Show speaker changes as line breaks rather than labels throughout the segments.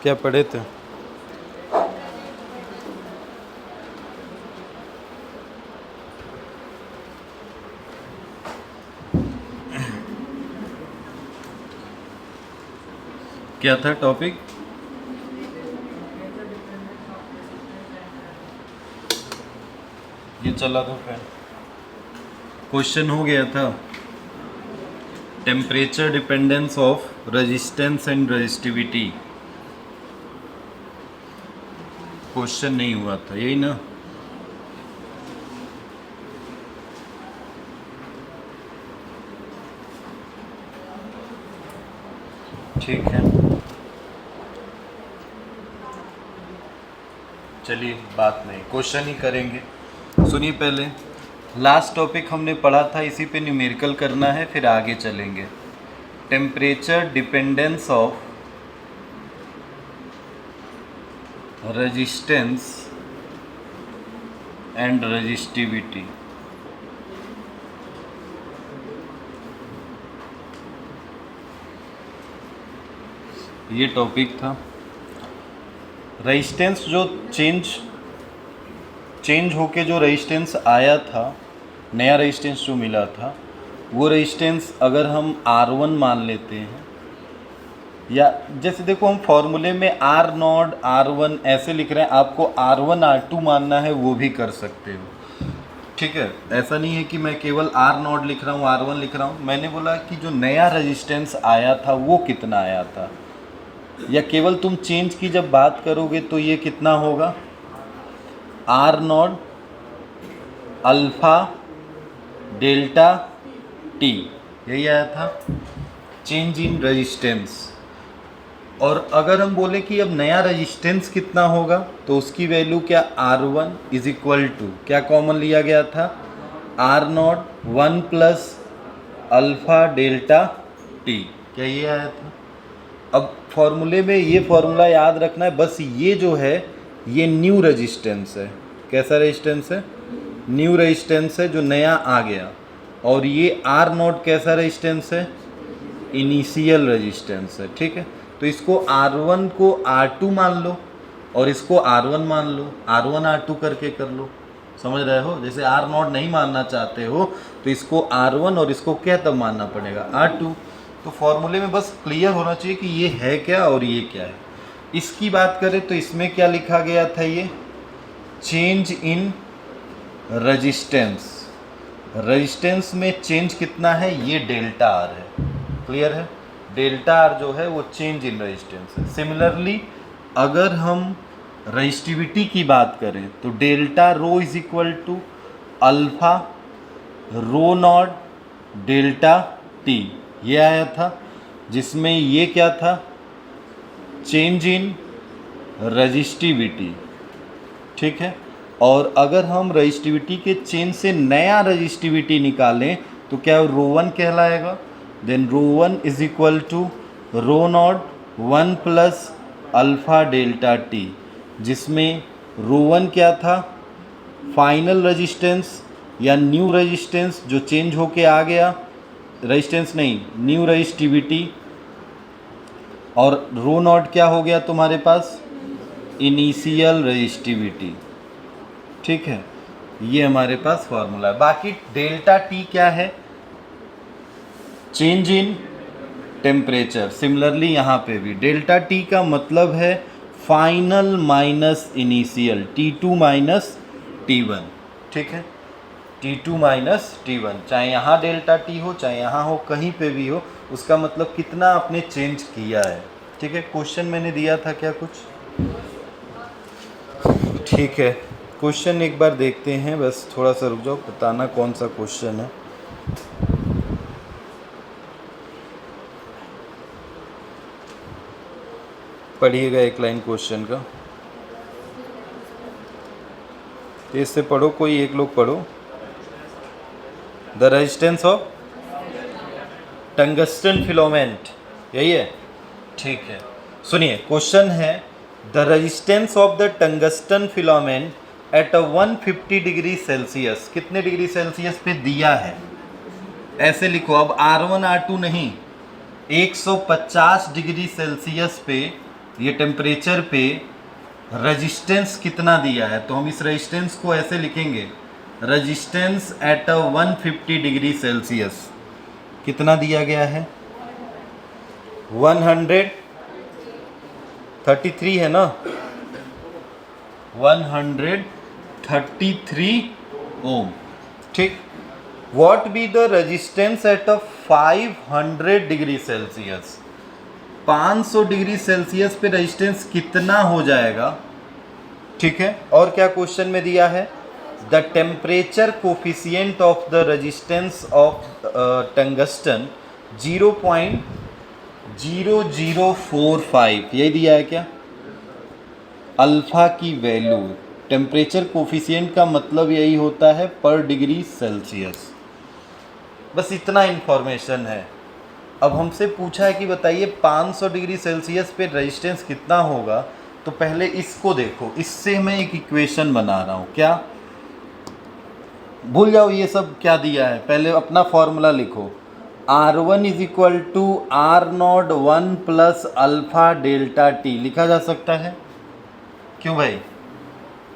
क्या पढ़े थे? क्या था टॉपिक? ये चला था फिर क्वेश्चन हो गया था temperature dependence of resistance and resistivity. Question नहीं हुआ था, यही ना? ठीक है, चलिए बात नहीं, क्वेश्चन ही करेंगे। सुनिए, पहले लास्ट टॉपिक हमने पढ़ा था, इसी पे न्यूमेरिकल करना है, फिर आगे चलेंगे। Temperature dependence of resistance and resistivity. ये टॉपिक था। रेजिस्टेंस जो चेंज होके जो रेजिस्टेंस आया था, नया रेजिस्टेंस जो मिला था, वो रेजिस्टेंस अगर हम R1 मान लेते हैं, या जैसे देखो हम फॉर्मूले में R0 R1 ऐसे लिख रहे हैं, आपको R1 R2 मानना है वो भी कर सकते हो, ठीक है। ऐसा नहीं है कि मैं केवल R0 लिख रहा हूँ, R1 लिख रहा हूँ। मैंने बोला कि जो नया रेजिस्टेंस आया था वो कितना आया था, या केवल तुम चेंज की जब बात करोगे तो ये कितना होगा, R0 अल्फ़ा डेल्टा टी, यही आया था चेंज इन रेजिस्टेंस। और अगर हम बोले कि अब नया रेजिस्टेंस कितना होगा, तो उसकी वैल्यू क्या, R1 इज इक्वल टू क्या कॉमन लिया गया था, R0 1 plus alpha delta T, क्या ये आया था। अब फॉर्मूले में ये फॉर्मूला याद रखना है, बस ये जो है ये न्यू रेजिस्टेंस है। कैसा रेजिस्टेंस है, न्यू रेजिस्टेंस है जो नया आ गया। और ये R0 कैसा रेजिस्टेंस है, इनिशियल रेजिस्टेंस है, ठीक है। तो इसको R1 को R2 मान लो और इसको R1 मान लो, R1 R2 करके कर लो, समझ रहे हो। जैसे R0 नहीं मानना चाहते हो तो इसको R1 और इसको क्या तब मानना पड़ेगा, R2। तो फॉर्मूले में बस क्लियर होना चाहिए कि ये है क्या और ये क्या है। इसकी बात करें तो इसमें क्या लिखा गया था, ये चेंज इन रेजिस्टेंस। रेजिस्टेंस में चेंज कितना है, ये डेल्टा आर है, क्लियर है। डेल्टा आर जो है वो चेंज इन रेजिस्टेंस है। सिमिलरली अगर हम रेजिस्टिविटी की बात करें तो delta rho is equal to alpha rho nought delta T, ये आया था, जिसमें ये क्या था, चेंज इन रेजिस्टिविटी, ठीक है। और अगर हम रेजिस्टिविटी के चेंज से नया रेजिस्टिविटी निकालें तो क्या रो वन कहलाएगा। Then rho one is equal to rho nought 1 plus alpha delta T, जिसमें रो वन क्या था, फाइनल रेजिस्टेंस या न्यू रेजिस्टेंस जो चेंज होके आ गया, रेजिस्टेंस नहीं न्यू रेजिस्टिविटी। और रो नॉट क्या हो गया तुम्हारे पास, इनिशियल रेजिस्टिविटी, ठीक है। ये हमारे पास फॉर्मूला है। बाकी डेल्टा टी क्या है, चेंज इन टेम्परेचर। सिमिलरली यहाँ पे भी डेल्टा टी का मतलब है final minus initial, T2 minus T1, ठीक है। T2 माइनस T1, चाहे यहाँ डेल्टा टी हो चाहे यहाँ हो, कहीं पे भी हो, उसका मतलब कितना आपने चेंज किया है, ठीक है। क्वेश्चन मैंने दिया था क्या कुछ, ठीक है। क्वेश्चन एक बार देखते हैं, बस थोड़ा सा रुक जाओ, बताना कौन सा क्वेश्चन है। पढ़िएगा एक लाइन क्वेश्चन का, तेज से पढ़ो, कोई एक लोग पढ़ो। The resistance of tungsten filament, यही है, ठीक है। सुनिए क्वेश्चन है, the resistance of the tungsten filament at 150 degree Celsius, कितने डिग्री सेल्सियस पे दिया है, ऐसे लिखो। अब R1 R2 नहीं, 150 डिग्री सेल्सियस पे ये टेम्परेचर पे रेजिस्टेंस कितना दिया है, तो हम इस रेजिस्टेंस को ऐसे लिखेंगे, रेजिस्टेंस एट 150 डिग्री सेल्सियस कितना दिया गया है, 133 है ना, 133 ओम। ठीक, what be the resistance at 500 degree Celsius, 500 degree Celsius पे रेजिस्टेंस कितना हो जाएगा। ठीक है, और क्या क्वेश्चन में दिया है, the temperature coefficient of the resistance of tungsten 0.0045, यही दिया है क्या, अल्फा की वैल्यू। टेम्परेचर कोफिशिएंट का मतलब यही होता है पर डिग्री सेल्सियस। बस इतना इन्फॉर्मेशन है। अब हमसे पूछा है कि बताइए 500 डिग्री सेल्सियस पे रेजिस्टेंस कितना होगा, तो पहले इसको देखो, इससे मैं एक इक्वेशन बना रहा हूँ। क्या, भूल जाओ ये सब क्या दिया है, पहले अपना फॉर्मूला लिखो, R1 is equal to R0 1 plus alpha delta T लिखा जा सकता है, क्यों भाई,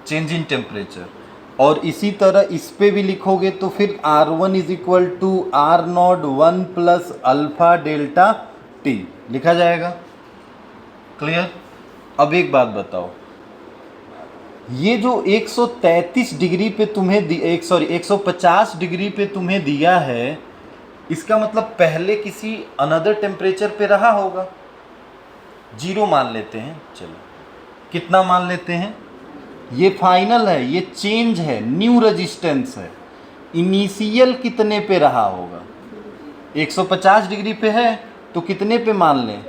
चेंज इन टेम्परेचर। और इसी तरह इस पे भी लिखोगे तो फिर R1 is equal to R0 1 plus alpha delta T लिखा जाएगा। क्लियर। अब एक बात बताओ, ये जो 133 डिग्री पे तुम्हें 150 डिग्री पे तुम्हें दिया है, इसका मतलब पहले किसी अनदर टेम्परेचर पे रहा होगा। 0 मान लेते हैं, चलो कितना मान लेते हैं, ये फाइनल है, ये चेंज है, न्यू रेजिस्टेंस है। इनिशियल कितने पे रहा होगा, 150 डिग्री पे है तो कितने पे मान लें,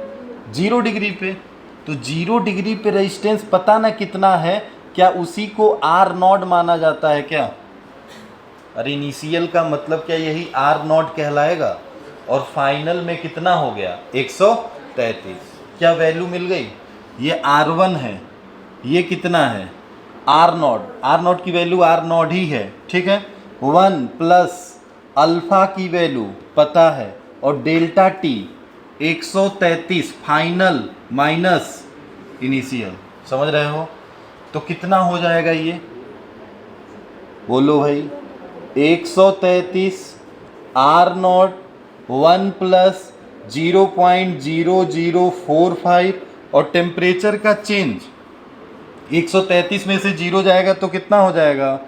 0 डिग्री पे। तो 0 डिग्री पे रेजिस्टेंस पता ना कितना है, क्या उसी को R0 माना जाता है क्या। अरे इनिशियल का मतलब क्या यही R0 कहलाएगा, और फाइनल में कितना हो गया 133। क्या वैल्यू मिल गई, ये R1 है, ये कितना है R0, R0 की वैल्यू R0 ही है। ठीक है, 1 प्लस अल्फा की वैल्यू पता है, और delta T 133 final minus initial, समझ रहे हो। तो कितना हो जाएगा ये, बोलो भाई, 133 R0 1 प्लस 0.0045, और टेम्परेचर का चेंज 133 में से 0 जाएगा तो कितना हो जाएगा,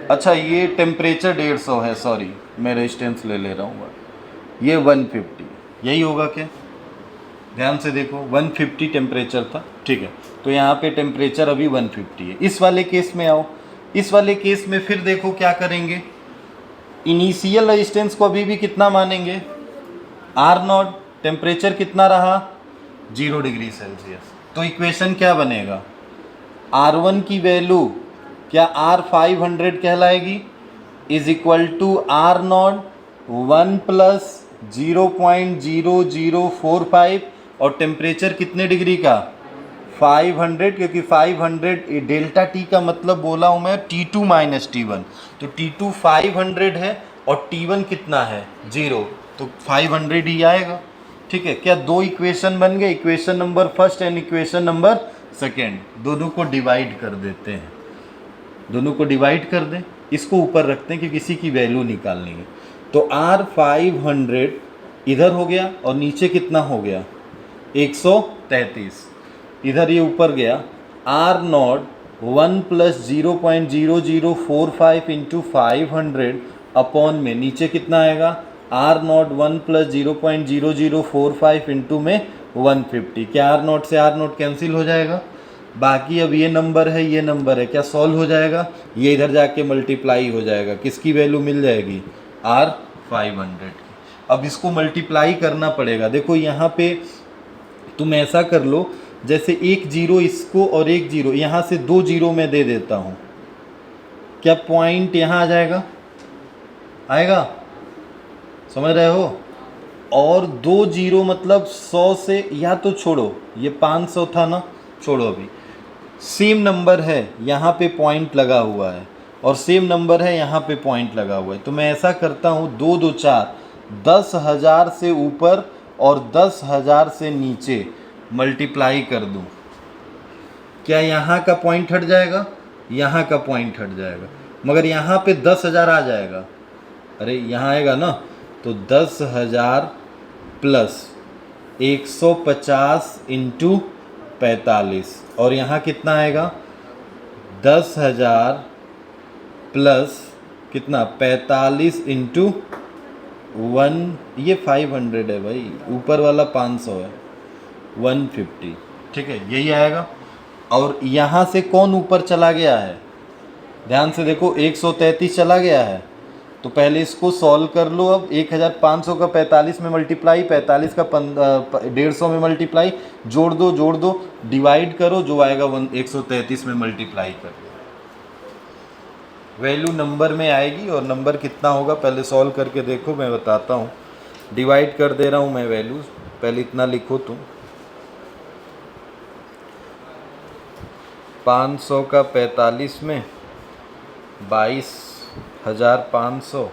अच्छा ये टेम्परेचर 150 है, सॉरी मैं रेजिस्टेंस ले रहा हूँ, ये 150, यही होगा क्या, ध्यान से देखो 150 टेम्परेचर था। ठीक है, तो यहाँ पे टेम्परेचर अभी 150 है। इस वाले केस में आओ, इस वाले केस में फिर देखो क्या करेंगे, इनिशियल रेजिस्टेंस को अभी भी कितना मानेंगे, R0, टेम्परेचर कितना रहा 0 डिग्री सेल्सियस। तो इक्वेशन क्या बनेगा, R1 की वैल्यू क्या R500 कहलाएगी, is equal to R0 1 plus 0.0045, और टेम्परेचर कितने डिग्री का 500, क्योंकि 500 डेल्टा टी का मतलब बोला हूँ मैं T2 माइनस T1, तो T2 500 है और T1 कितना है 0, तो 500 ही आएगा। ठीक है, क्या दो इक्वेशन बन गए, equation number first and equation number second, दोनों को डिवाइड कर देते हैं, दोनों को डिवाइड कर दें, इसको ऊपर रखते हैं कि किसी की वैल्यू निकालनी है। तो R500 इधर हो गया और नीचे कितना हो गया 133, इधर ये ऊपर गया R0 1 प्लस 0.0045 इंटू 500 अपॉन में नीचे कितना आएगा R0 1 प्लस 0.0045 इंटू में 150। क्या R0 से R0 कैंसिल हो जाएगा, बाकी अब ये नंबर है ये नंबर है, क्या सॉल्व हो जाएगा, ये इधर जाके मल्टीप्लाई हो जाएगा, किसकी वैल्यू मिल जाएगी R500 की। अब इसको मल्टीप्लाई करना पड़ेगा। देखो यहाँ पे तुम ऐसा कर लो, जैसे एक जीरो इसको और एक जीरो यहाँ से 2 जीरो मैं दे देता हूँ, क्या पॉइंट यहाँ आ जाएगा, आएगा, समझ रहे हो। और 2 जीरो मतलब 100 से, या तो छोड़ो ये 500 था ना, छोड़ो अभी, सेम नंबर है यहाँ पे पॉइंट लगा हुआ है और सेम नंबर है यहाँ पे पॉइंट लगा हुआ है, तो मैं ऐसा करता हूँ 2 2 4, 10,000 से ऊपर और 10,000 से नीचे मल्टीप्लाई कर दूं, क्या यहाँ का पॉइंट हट जाएगा? यहाँ का पॉइंट हट जाएगा, मगर यहाँ पे 10,000 आ जाएगा। अरे यहाँ आएगा ना, तो 10,000 प्लस 150 इंटू 45, और यहाँ कितना आएगा? 10,000 प्लस कितना, 45 इंटू 1, ये 500 है भाई, ऊपर वाला 500 है, 150, ठीक है, यही आएगा। और यहाँ से कौन ऊपर चला गया है? ध्यान से देखो, 133 चला गया है, तो पहले इसको सॉल्व कर लो। अब 1500 का 45 में मल्टीप्लाई, 45 का 150 में मल्टीप्लाई, जोड़ दो, डिवाइड करो, जो आएगा 133 में मल्टीप्लाई कर दो। वैल्यू नंबर में आएगी, और नंबर कितना होगा पहले सॉल्व करके देखो, मैं बताता हूँ। डिवाइड कर दे रहा हूँ मैं वैल्यूज, पहले इतना लिखो तुम। 500 का 45 में 22,500,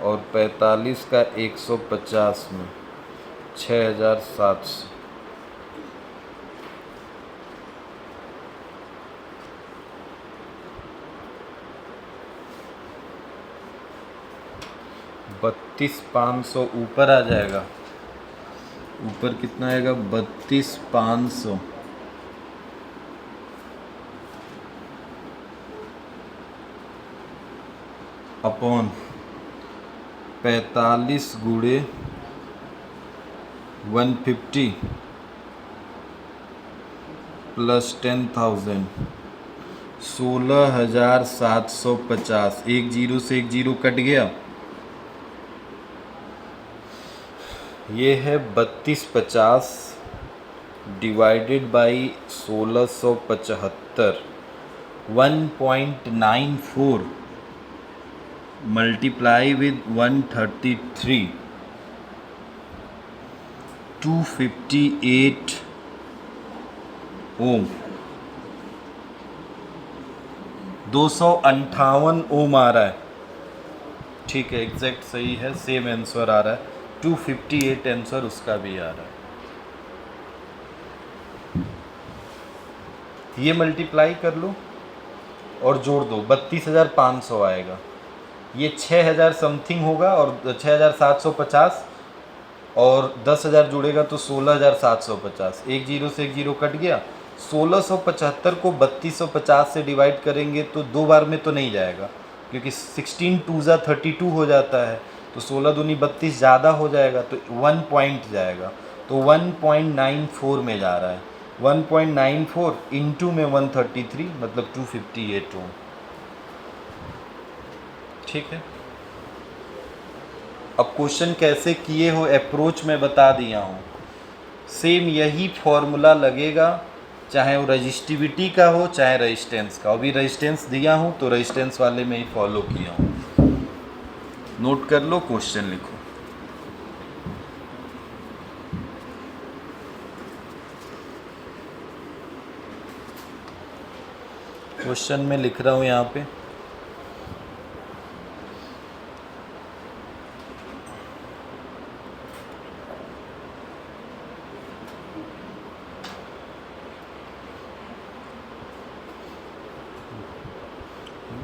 और 45 का 150 में 6,700। बत्तीस 500 ऊपर आ जाएगा, ऊपर कितना आएगा? 32,500 अपॉन 45 गुणे 150 प्लस 10,000, 16,750। एक जीरो से एक जीरो कट गया, ये है 3250 डिवाइडेड बाई 1675, 1.94 मल्टीप्लाई विद 133, 258 ओम, 258 ओम आ रहा है, ठीक है, एग्जैक्ट सही है, सेम आंसर आ रहा है, 258 आंसर उसका भी आ रहा है। ये मल्टीप्लाई कर लो और जोड़ दो, 32,500 आएगा, ये 6,000 समथिंग होगा, और 6,750, और 10,000 जुड़ेगा तो 16,750। एक जीरो से एक जीरो कट गया, 1675 को 3250 से डिवाइड करेंगे तो दो बार में तो नहीं जाएगा, क्योंकि 16 2 32 हो जाता है, तो 16 दूनी 32 ज़्यादा हो जाएगा, तो 1 पॉइंट जाएगा, तो 1.94 में जा रहा है। 1.94 इंटू में 133 मतलब 258 ओम, ठीक है। अब क्वेश्चन कैसे किए हो अप्रोच में बता दिया हूँ, सेम यही फॉर्मूला लगेगा, चाहे वो रजिस्टिविटी का हो चाहे रेजिस्टेंस का। अभी रेजिस्टेंस दिया हूँ तो रेजिस्टेंस वाले में ही फॉलो किया हूँ। नोट कर लो, क्वेश्चन लिखो। क्वेश्चन में लिख रहा हूँ यहाँ पे,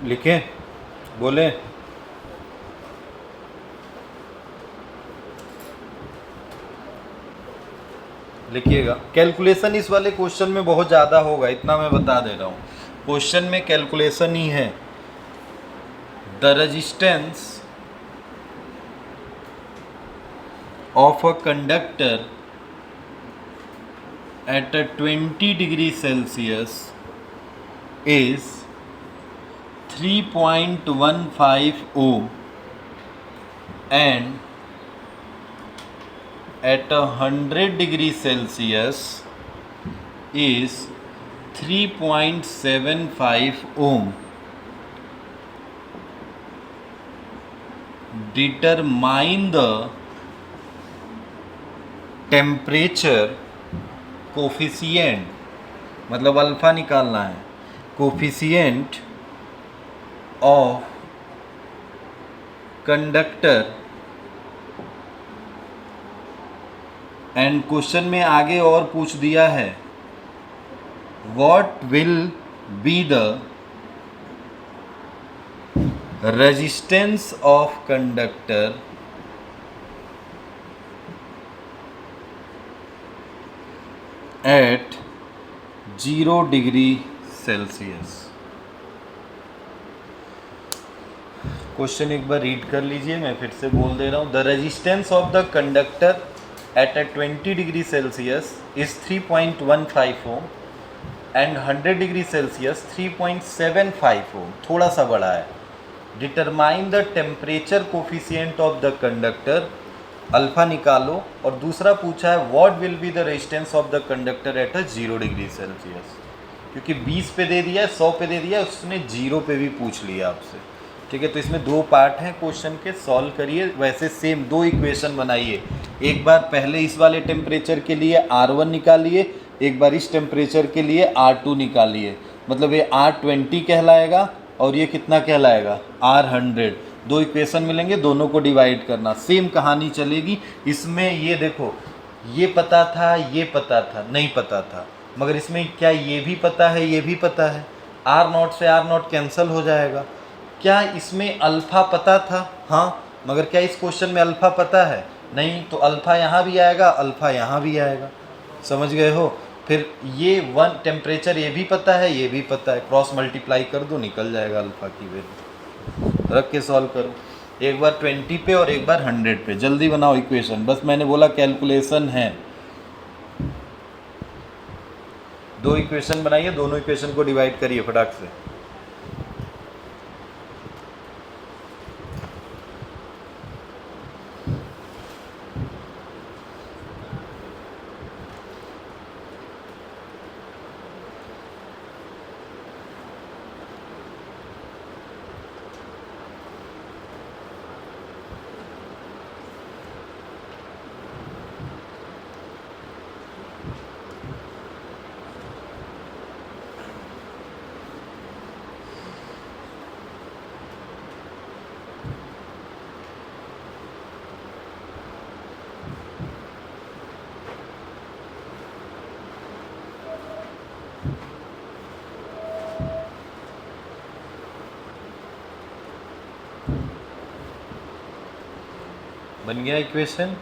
लिखें, बोले, लिखिएगा। कैलकुलेशन इस वाले क्वेश्चन में बहुत ज़्यादा होगा, इतना मैं बता दे रहा हूँ। क्वेश्चन में कैलकुलेशन ही है। The resistance of a conductor at a 20 degree Celsius is 3.15 ohm and at 100 degree Celsius is 3.75 ohm. Determine the temperature coefficient, मतलब अल्फा निकालना है, coefficient of conductor and question में आगे और पूछ दिया है what will be the resistance of conductor at 0 degree Celsius. Question एक बार रीड कर लीजिए, मैं फिर से बोल दे रहा हूँ। The resistance of the conductor at a 20 degree Celsius is 3.15 ohm and 100 degree Celsius 3.75 ओम, थोड़ा सा बड़ा है। Determine the temperature coefficient of the conductor, alpha निकालो। और दूसरा पूछा है what will be the resistance of the conductor at a 0 degree Celsius. क्योंकि 20 पे दे दिया है, 100 पे दे दिया है, उसने 0 पे भी पूछ लिया आपसे। ठीक है, तो इसमें दो पार्ट हैं क्वेश्चन के, सॉल्व करिए। वैसे सेम दो इक्वेशन बनाइए, एक बार पहले इस वाले टेम्परेचर के लिए R1 निकालिए, एक बार इस टेम्परेचर के लिए R2 निकालिए। मतलब ये R20 कहलाएगा और ये कितना कहलाएगा, R100। दो इक्वेशन मिलेंगे, दोनों को डिवाइड करना, सेम कहानी चलेगी। इसमें ये देखो, ये पता था, ये पता था, नहीं पता था, मगर इसमें क्या ये भी पता है, ये भी पता है। R0 से R0 कैंसिल हो जाएगा। क्या इसमें अल्फ़ा पता था? हाँ, मगर क्या इस क्वेश्चन में अल्फ़ा पता है? नहीं, तो अल्फ़ा यहाँ भी आएगा, अल्फ़ा यहाँ भी आएगा। समझ गए हो? फिर ये वन टेम्परेचर ये भी पता है, ये भी पता है, क्रॉस मल्टीप्लाई कर दो, निकल जाएगा अल्फ़ा की वैल्यू। रख के सॉल्व करो, एक बार 20 पे और एक बार 100 पे। जल्दी बनाओ इक्वेशन, बस मैंने बोला कैलकुलेशन है। दो इक्वेशन बनाइए, दोनों इक्वेशन को डिवाइड करिए फटाक से। बन गया इक्वेशन।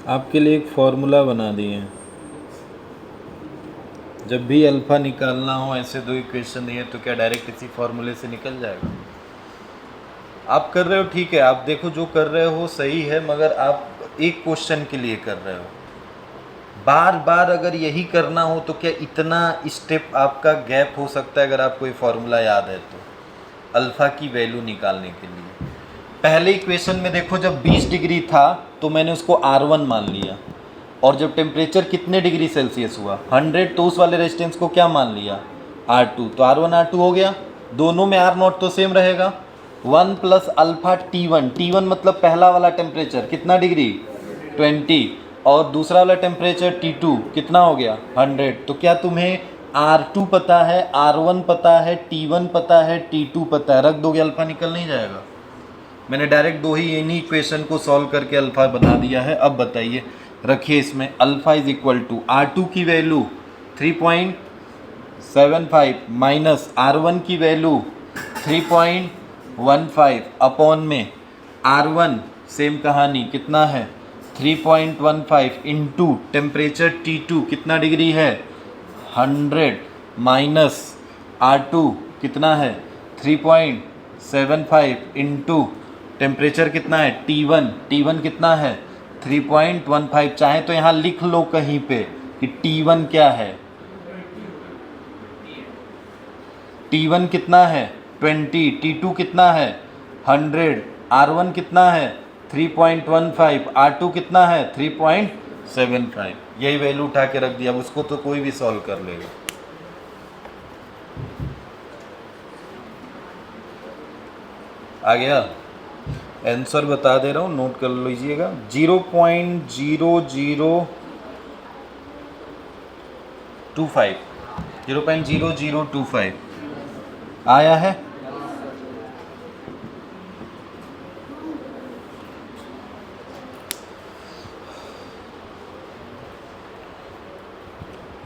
आपके लिए एक फॉर्मूला बना दिए हैं, जब भी अल्फ़ा निकालना हो, ऐसे दो इक्वेशन दिए तो क्या डायरेक्ट इसी फॉर्मूले से निकल जाएगा। आप कर रहे हो ठीक है, आप देखो जो कर रहे हो सही है, मगर आप एक क्वेश्चन के लिए कर रहे हो। बार बार अगर यही करना हो तो क्या इतना स्टेप आपका गैप हो सकता है? अगर आपको ये फॉर्मूला याद है तो अल्फ़ा की वैल्यू निकालने के लिए पहले इक्वेशन में देखो, जब 20 डिग्री था तो मैंने उसको R1 मान लिया, और जब टेम्परेचर कितने डिग्री सेल्सियस हुआ 100, तो उस वाले रेजिस्टेंस को क्या मान लिया, R2। तो R1 R2 हो गया, दोनों में R0 तो सेम रहेगा, 1 प्लस अल्फा T1, T1 मतलब पहला वाला टेम्परेचर कितना डिग्री 20, और दूसरा वाला टेम्परेचर T2 कितना हो गया 100। तो क्या तुम्हें R2 पता है, R1 पता है, T1 पता है, T2 पता है, रख दोगे अल्फा निकल नहीं जाएगा। मैंने डायरेक्ट दो ही इन्हीं इक्वेशन को सॉल्व करके अल्फा बना दिया है। अब बताइए, रखिए इसमें alpha is equal to R2 की वैल्यू 3.75 माइनस R1 की वैल्यू 3.15 अपॉन में R1 सेम कहानी कितना है 3.15 इंटू टेम्परेचर T2 कितना डिग्री है 100 माइनस R2 कितना है 3.75 इंटू टेम्परेचर कितना है T1, T1 कितना है 3.15। चाहे तो यहाँ लिख लो कहीं पे कि T1 क्या है, T1 कितना है 20, T2 कितना है 100, R1 कितना है 3.15, R2 कितना है 3.75। यही वैल्यू उठा के रख दिया। अब उसको तो कोई भी सॉल्व कर लेगा। आ गया, आंसर बता दे रहा हूँ, नोट कर लीजिएगा 0.0025 आया है।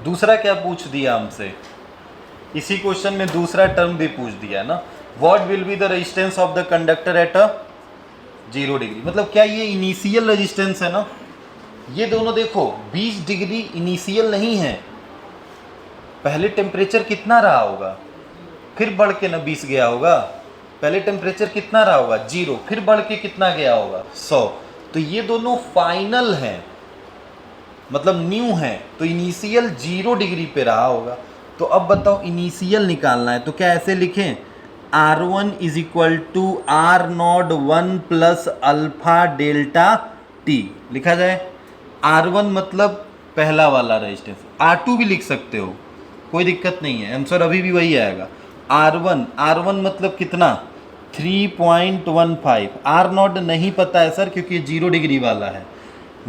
दूसरा क्या पूछ दिया हमसे, इसी क्वेश्चन में दूसरा टर्म भी पूछ दिया ना, what will be the resistance of the conductor at a 0 degree. मतलब क्या ये इनिशियल रेजिस्टेंस है ना, ये दोनों देखो 20 डिग्री इनिशियल नहीं है, पहले टेम्परेचर कितना रहा होगा फिर बढ़ के ना 20 गया होगा, पहले टेम्परेचर कितना रहा होगा 0 फिर बढ़ के कितना गया होगा 100। तो ये दोनों फाइनल हैं, मतलब न्यू है, तो इनिशियल 0 डिग्री पे रहा होगा। तो अब बताओ इनिशियल निकालना है, तो क्या ऐसे लिखें R1 is equal to R naught 1 plus alpha delta T लिखा जाए। R1 मतलब पहला वाला रेजिस्टेंस, R2 भी लिख सकते हो, कोई दिक्कत नहीं है, आंसर अभी भी वही आएगा। R1 मतलब कितना 3.15, R नॉट नहीं पता है सर क्योंकि 0 डिग्री वाला है।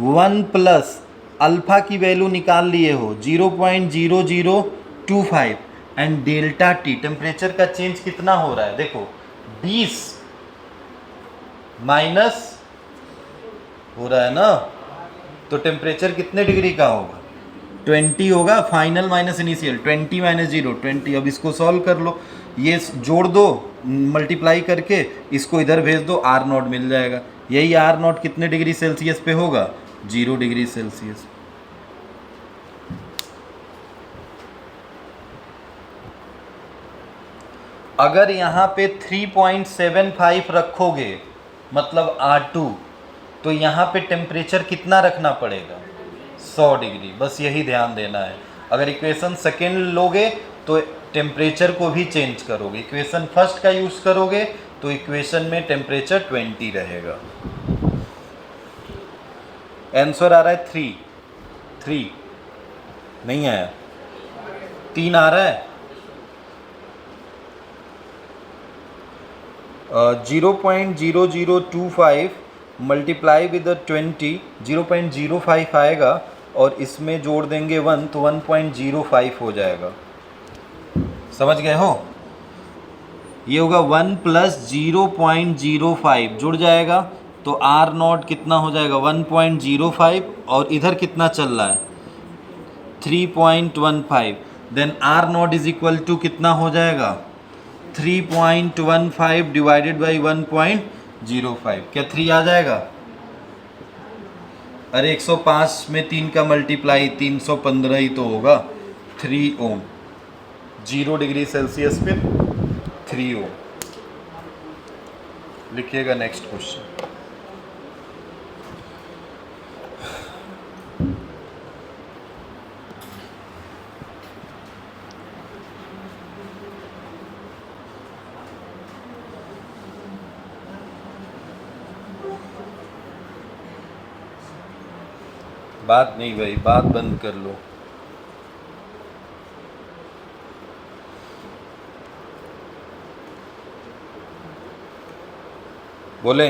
1 प्लस अल्फा की वैल्यू निकाल लिए हो 0.0025 एंड डेल्टा T टेम्परेचर का चेंज कितना हो रहा है देखो 20 माइनस हो रहा है ना, तो टेम्परेचर कितने डिग्री का होगा 20 होगा, फाइनल माइनस इनिशियल 20 माइनस 0 20। अब इसको सॉल्व कर लो, ये जोड़ दो मल्टीप्लाई करके, इसको इधर भेज दो, R नॉट मिल जाएगा। यही R नॉट कितने डिग्री सेल्सियस पे होगा 0 डिग्री सेल्सियस। अगर यहाँ पे 3.75 रखोगे मतलब R2, तो यहाँ पे टेम्परेचर कितना रखना पड़ेगा 100 डिग्री, बस यही ध्यान देना है। अगर इक्वेशन सेकेंड लोगे तो टेम्परेचर को भी चेंज करोगे, इक्वेशन फर्स्ट का यूज़ करोगे तो इक्वेशन में टेम्परेचर 20 रहेगा। आंसर आ रहा है 3 नहीं आया, 3 आ रहा है। 0.0025 मल्टीप्लाई विद 20 0.05 आएगा, और इसमें जोड़ देंगे 1 तो 1.05 हो जाएगा। समझ गए हो, ये होगा 1 प्लस 0.05 जुड़ जाएगा तो R नॉट कितना हो जाएगा 1.05, और इधर कितना चल रहा है 3.15, then R naught is equal to कितना हो जाएगा 3.15 डिवाइडेड बाई 1.05। क्या 3 आ जाएगा? अरे 105 में 3 का मल्टीप्लाई 315 ही तो होगा। 3 ओम, 0 डिग्री सेल्सियस पे 3 ओम। लिखिएगा नेक्स्ट क्वेश्चन। बात नहीं भाई, बात बंद कर लो। बोले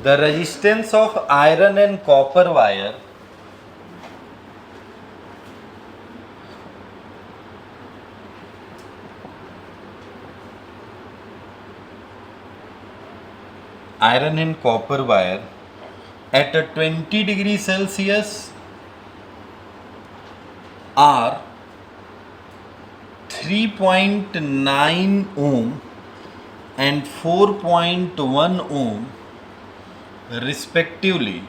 the resistance of iron and copper wire iron and copper wire at a 20 degree Celsius are 3.9 ohm and 4.1 ohm respectively.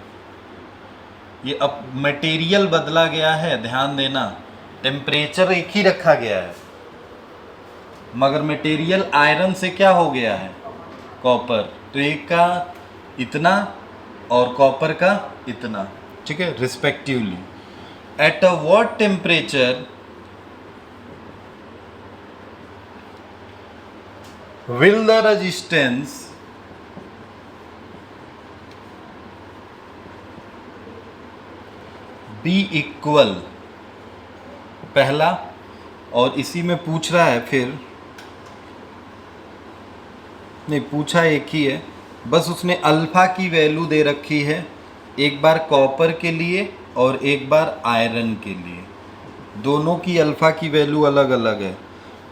ये अब मटेरियल बदला गया है, ध्यान देना, टेम्परेचर एक ही रखा गया है, मगर मटेरियल आयरन से क्या हो गया है, कॉपर। तो एक का इतना और कॉपर का इतना, ठीक है, respectively. At a what temperature will the resistance be equal, पहला, और इसी में पूछ रहा है फिर, नहीं पूछा एक ही है, बस उसने अल्फा की वैल्यू दे रखी है, एक बार कॉपर के लिए और एक बार आयरन के लिए, दोनों की अल्फा की वैल्यू अलग अलग है।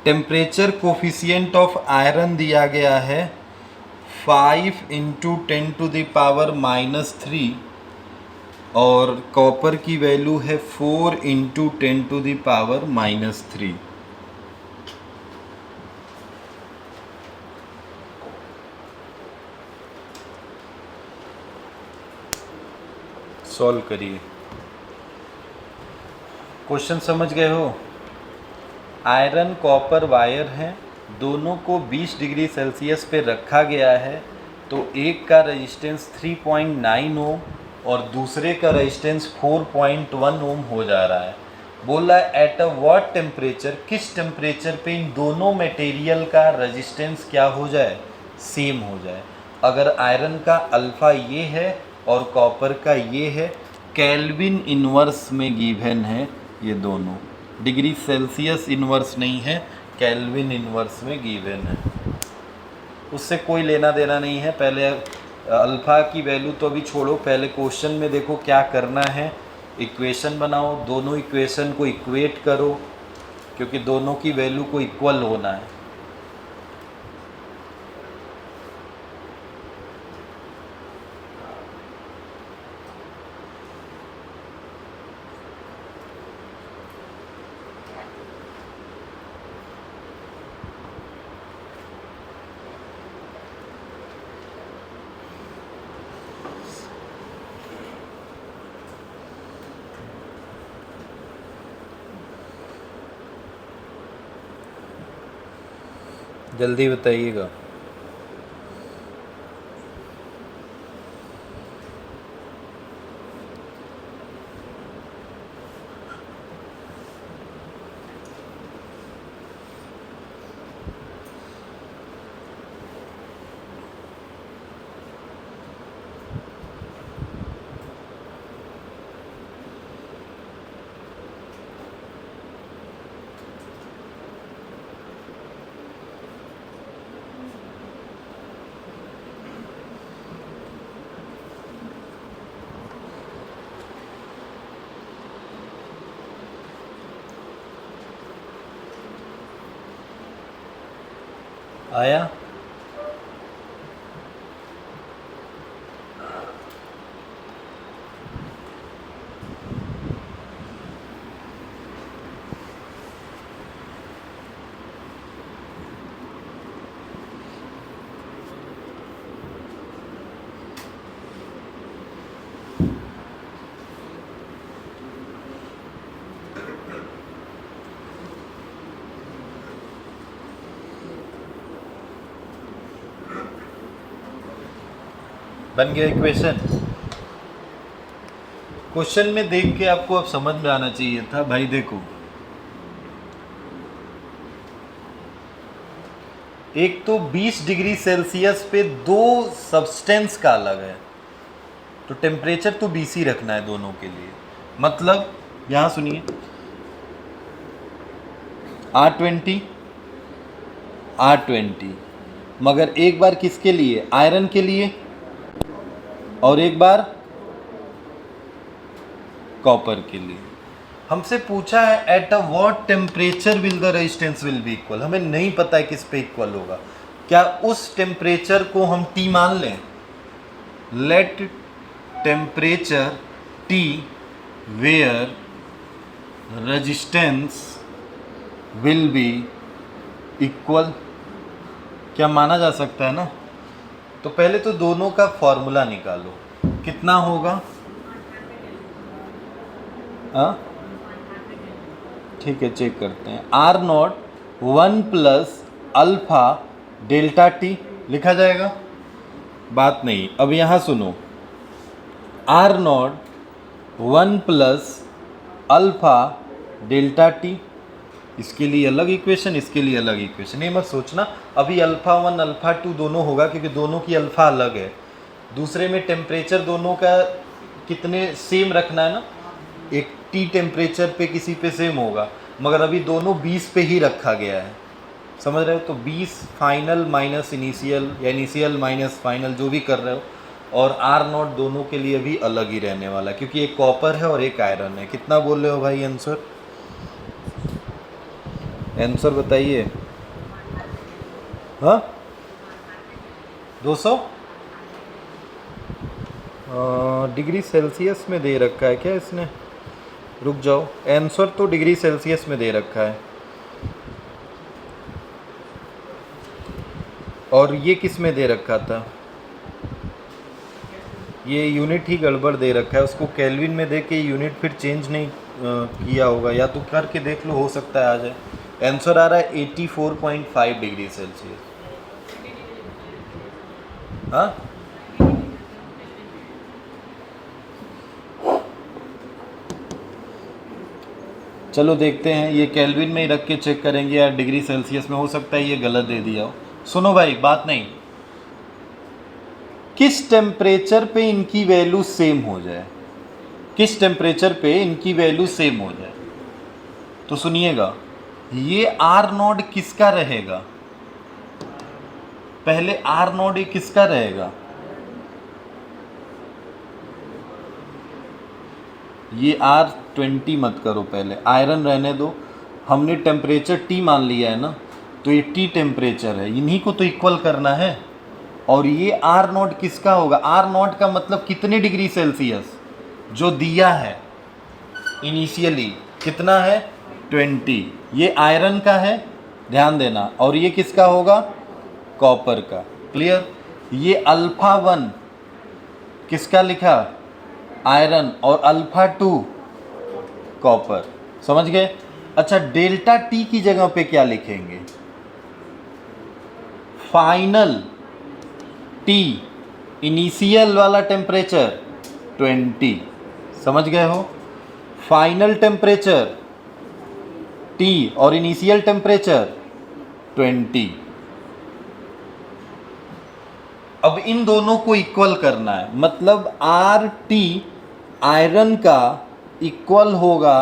टेम्परेचर कोफिशिएंट ऑफ आयरन दिया गया है 5 × 10⁻³ और कॉपर की वैल्यू है 4 × 10⁻³ सॉल्व करिए। क्वेश्चन समझ गए हो? आयरन कॉपर वायर हैं, दोनों को 20 डिग्री सेल्सियस पे रखा गया है, तो एक का रेजिस्टेंस 3.9 ओम और दूसरे का रेजिस्टेंस 4.1 ओम हो जा रहा है। बोला एट अ व्हाट टेम्परेचर, किस टेम्परेचर पे इन दोनों मटेरियल का रेजिस्टेंस क्या हो जाए, सेम हो जाए। अगर आयरन का अल्फ़ा ये है और कॉपर का ये है, केल्विन इनवर्स में गिवन है ये दोनों, डिग्री सेल्सियस इनवर्स नहीं है, केल्विन इनवर्स में गिवन है। उससे कोई लेना देना नहीं है। पहले अल्फ़ा की वैल्यू तो अभी छोड़ो, पहले क्वेश्चन में देखो क्या करना है, इक्वेशन बनाओ, दोनों इक्वेशन को इक्वेट करो, क्योंकि दोनों की वैल्यू को इक्वल होना है। जल्दी बताइएगा। आया? बन गया इक्वेशन। क्वेश्चन में देख के आपको अब समझ में आना चाहिए था भाई। देखो, एक तो 20 डिग्री सेल्सियस पे दो सब्सटेंस का अलग है, तो टेम्परेचर तो 20 ही रखना है दोनों के लिए। मतलब यहां सुनिए, R20 R20 मगर एक बार किसके लिए, आयरन के लिए, और एक बार कॉपर के लिए। हमसे पूछा है eight a what temperature will the resistance will be equal, हमें नहीं पता है किस पे इक्वल होगा। क्या उस टेम्परेचर को हम T मान लें, let temperature T where resistance will be equal, क्या माना जा सकता है ना। तो पहले तो दोनों का फॉर्मूला निकालो, कितना होगा, ठीक है चेक करते हैं। R naught 1 plus alpha delta T लिखा जाएगा, बात नहीं। अब यहाँ सुनो, R naught 1 plus alpha delta T, इसके लिए अलग इक्वेशन, इसके लिए अलग इक्वेशन। ये मत सोचना अभी अल्फ़ा 1 अल्फ़ा 2 दोनों होगा, क्योंकि दोनों की अल्फ़ा अलग है। दूसरे में टेम्परेचर दोनों का कितने सेम रखना है ना, एक T टेम्परेचर पे किसी पे सेम होगा, मगर अभी दोनों 20 पे ही रखा गया है, समझ रहे हो। तो 20 फाइनल माइनस इनिशियल या इनिशियल माइनस फाइनल जो भी कर रहे हो, और आर नॉट दोनों के लिए भी अलग ही रहने वाला है, क्योंकि एक कॉपर है और एक आयरन है। कितना बोल रहे हो भाई आंसर, आंसर बताइए। हाँ 200 डिग्री सेल्सियस में दे रखा है क्या इसने, रुक जाओ, आंसर तो डिग्री सेल्सियस में दे रखा है, और ये किस में दे रखा था, ये यूनिट ही गड़बड़ दे रखा है। उसको केल्विन में दे के यूनिट फिर चेंज नहीं किया होगा, या तो करके देख लो, हो सकता है आ जाए। आंसर आ रहा है 84.5 डिग्री सेल्सियस। हाँ चलो देखते हैं, ये केल्विन में ही रख के चेक करेंगे या डिग्री सेल्सियस में, हो सकता है ये गलत दे दिया हो। सुनो भाई बात नहीं, किस टेम्परेचर पे इनकी वैल्यू सेम हो जाए, किस टेम्परेचर पे इनकी वैल्यू सेम हो जाए, तो सुनिएगा, ये आर नॉट किसका रहेगा, पहले आर नॉट ये किसका रहेगा, ये R20 मत करो, पहले आयरन रहने दो। हमने टेम्परेचर T मान लिया है ना, तो ये T टेम्परेचर है, इन्हीं को तो इक्वल करना है। और ये R नॉट किसका होगा, R नॉट का मतलब कितने डिग्री सेल्सियस जो दिया है इनिशियली, कितना है 20, ये आयरन का है ध्यान देना, और ये किसका होगा, कॉपर का। क्लियर। ये अल्फा 1 किसका लिखा, आयरन, और अल्फा 2 कॉपर, समझ गए। अच्छा डेल्टा टी की जगह पे क्या लिखेंगे, फाइनल टी, इनिशियल वाला टेम्परेचर 20, समझ गए हो, फाइनल टेम्परेचर T और इनिशियल टेम्परेचर 20। अब इन दोनों को इक्वल करना है, मतलब RT आयरन का इक्वल होगा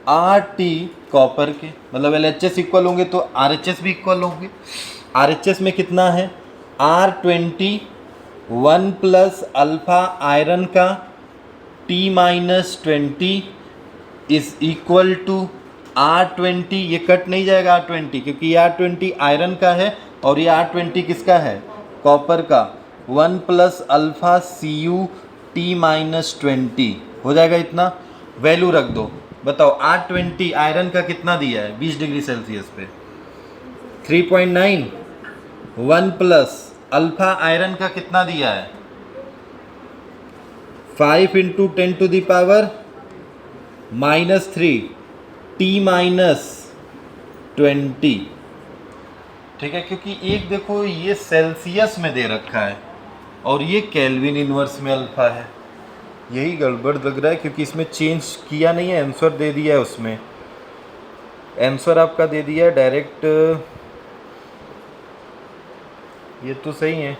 RT कॉपर के, मतलब LHS इक्वल होंगे तो RHS भी इक्वल होंगे। RHS में कितना है, R20 1 प्लस अल्फा आयरन का T minus 20 is equal to R20, ये कट नहीं जाएगा R20, क्योंकि ये R20 आयरन का है और ये R20 किसका है, कॉपर का। 1 plus alpha CU T minus 20 हो जाएगा इतना, वैल्यू रख दो। बताओ R20 आयरन का कितना दिया है 20 डिग्री सेल्सियस पे, 3.9। 1 प्लस अल्फा आयरन का कितना दिया है, 5 into 10 to the power -3 T minus 20, ठीक है। क्योंकि एक देखो ये सेल्सियस में दे रखा है और ये केल्विन इनवर्स में अल्फा है, यही गड़बड़ लग रहा है, क्योंकि इसमें चेंज किया नहीं है, आंसर दे दिया है, उसमें आंसर आपका दे दिया है डायरेक्ट, ये तो सही है।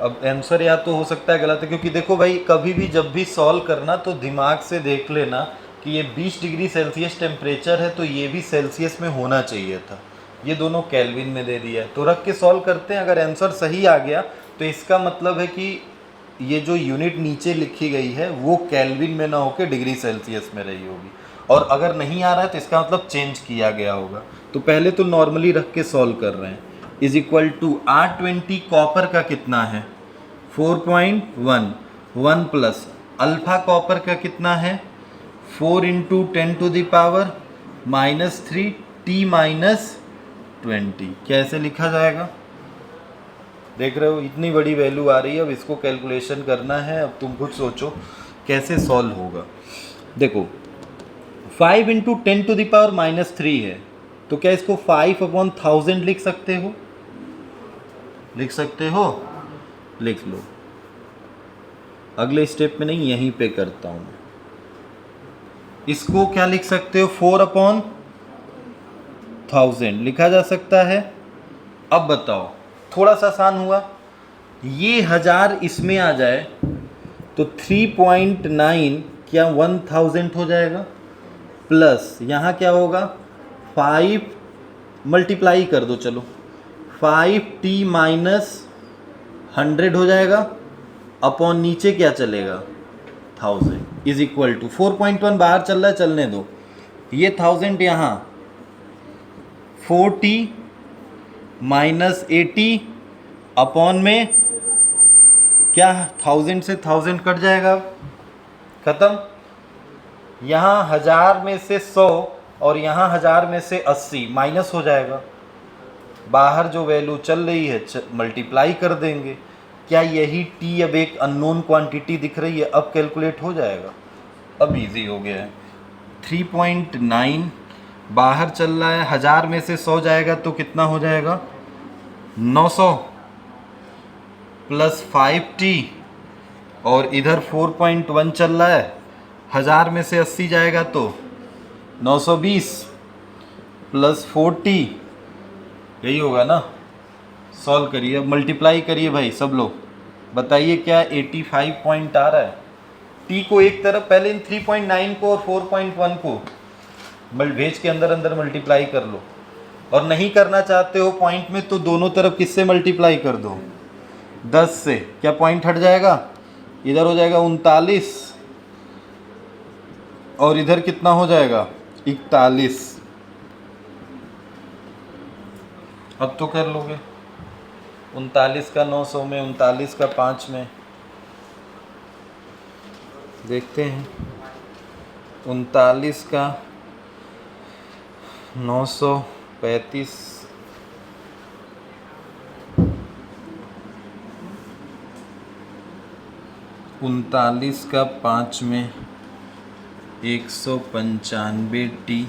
अब आंसर या तो हो सकता है गलत है, क्योंकि देखो भाई कभी भी जब भी सॉल्व करना तो दिमाग से देख लेना कि ये 20 डिग्री सेल्सियस टेम्परेचर है, तो ये भी सेल्सियस में होना चाहिए था, ये दोनों केल्विन में दे दिया है, तो रख के सॉल्व करते हैं। अगर आंसर सही आ गया तो इसका मतलब है कि ये जो यूनिट नीचे लिखी गई है वो केल्विन में ना होकर डिग्री सेल्सियस में रही होगी, और अगर नहीं आ रहा है तो इसका मतलब चेंज किया गया होगा। तो पहले तो नॉर्मली रख के सॉल्व कर रहे हैं। Is equal to R20 copper का कितना है 4.1, 1 प्लस अल्फा कॉपर का कितना है 4 इंटू 10⁻³ T-20। कैसे लिखा जाएगा, देख रहे हो इतनी बड़ी वैल्यू आ रही है। अब इसको कैलकुलेशन करना है, अब तुम खुद सोचो कैसे सॉल्व होगा। देखो 5 इंटू 10⁻³ है, तो क्या इसको 5/1000 लिख सकते हो? लिख सकते हो, लिख लो। अगले स्टेप में नहीं, यहीं पे करता हूं मैं। इसको क्या लिख सकते हो 4/1000 लिखा जा सकता है। अब बताओ, थोड़ा सा आसान हुआ। ये 1000 इसमें आ जाए तो 3.9 क्या 1000 हो जाएगा, प्लस यहाँ क्या होगा 5 मल्टीप्लाई कर दो, चलो 5T-100 हो जाएगा, अपॉन नीचे क्या चलेगा 1000 इज इक्वल टू 4.1 बाहर चल रहा है, चलने दो। ये 1000 यहाँ 4T-80 अपॉन में क्या 1000 से 1000 कट जाएगा, खत्म। यहाँ 1000 में से 100 और यहाँ 1000 में से 80 माइनस हो जाएगा। बाहर जो वैल्यू चल रही है मल्टीप्लाई कर देंगे। क्या यही T अब एक अननोन क्वांटिटी दिख रही है, अब कैलकुलेट हो जाएगा। अब इजी हो गया है। 3.9 बाहर चल रहा है, 1000 में से 100 जाएगा तो कितना हो जाएगा 900 प्लस 5T, और इधर 4.1 चल रहा है, 1000 में से 80 जाएगा तो 920 प्लस 4T, यही होगा ना। सॉल्व करिए, अब मल्टीप्लाई करिए भाई सब लोग, बताइए क्या 85 पॉइंट आ रहा है। T को एक तरफ पहले इन 3.9 को और 4.1 को भेज के अंदर अंदर मल्टीप्लाई कर लो, और नहीं करना चाहते हो पॉइंट में तो दोनों तरफ किससे मल्टीप्लाई कर दो 10 से। क्या पॉइंट हट जाएगा, इधर हो जाएगा 39 और इधर कितना हो जाएगा 41। अब तो कर लोगे 39 का 900 में, 39 का 5 में, देखते हैं 39 का 935, 39 का 5 में 195T,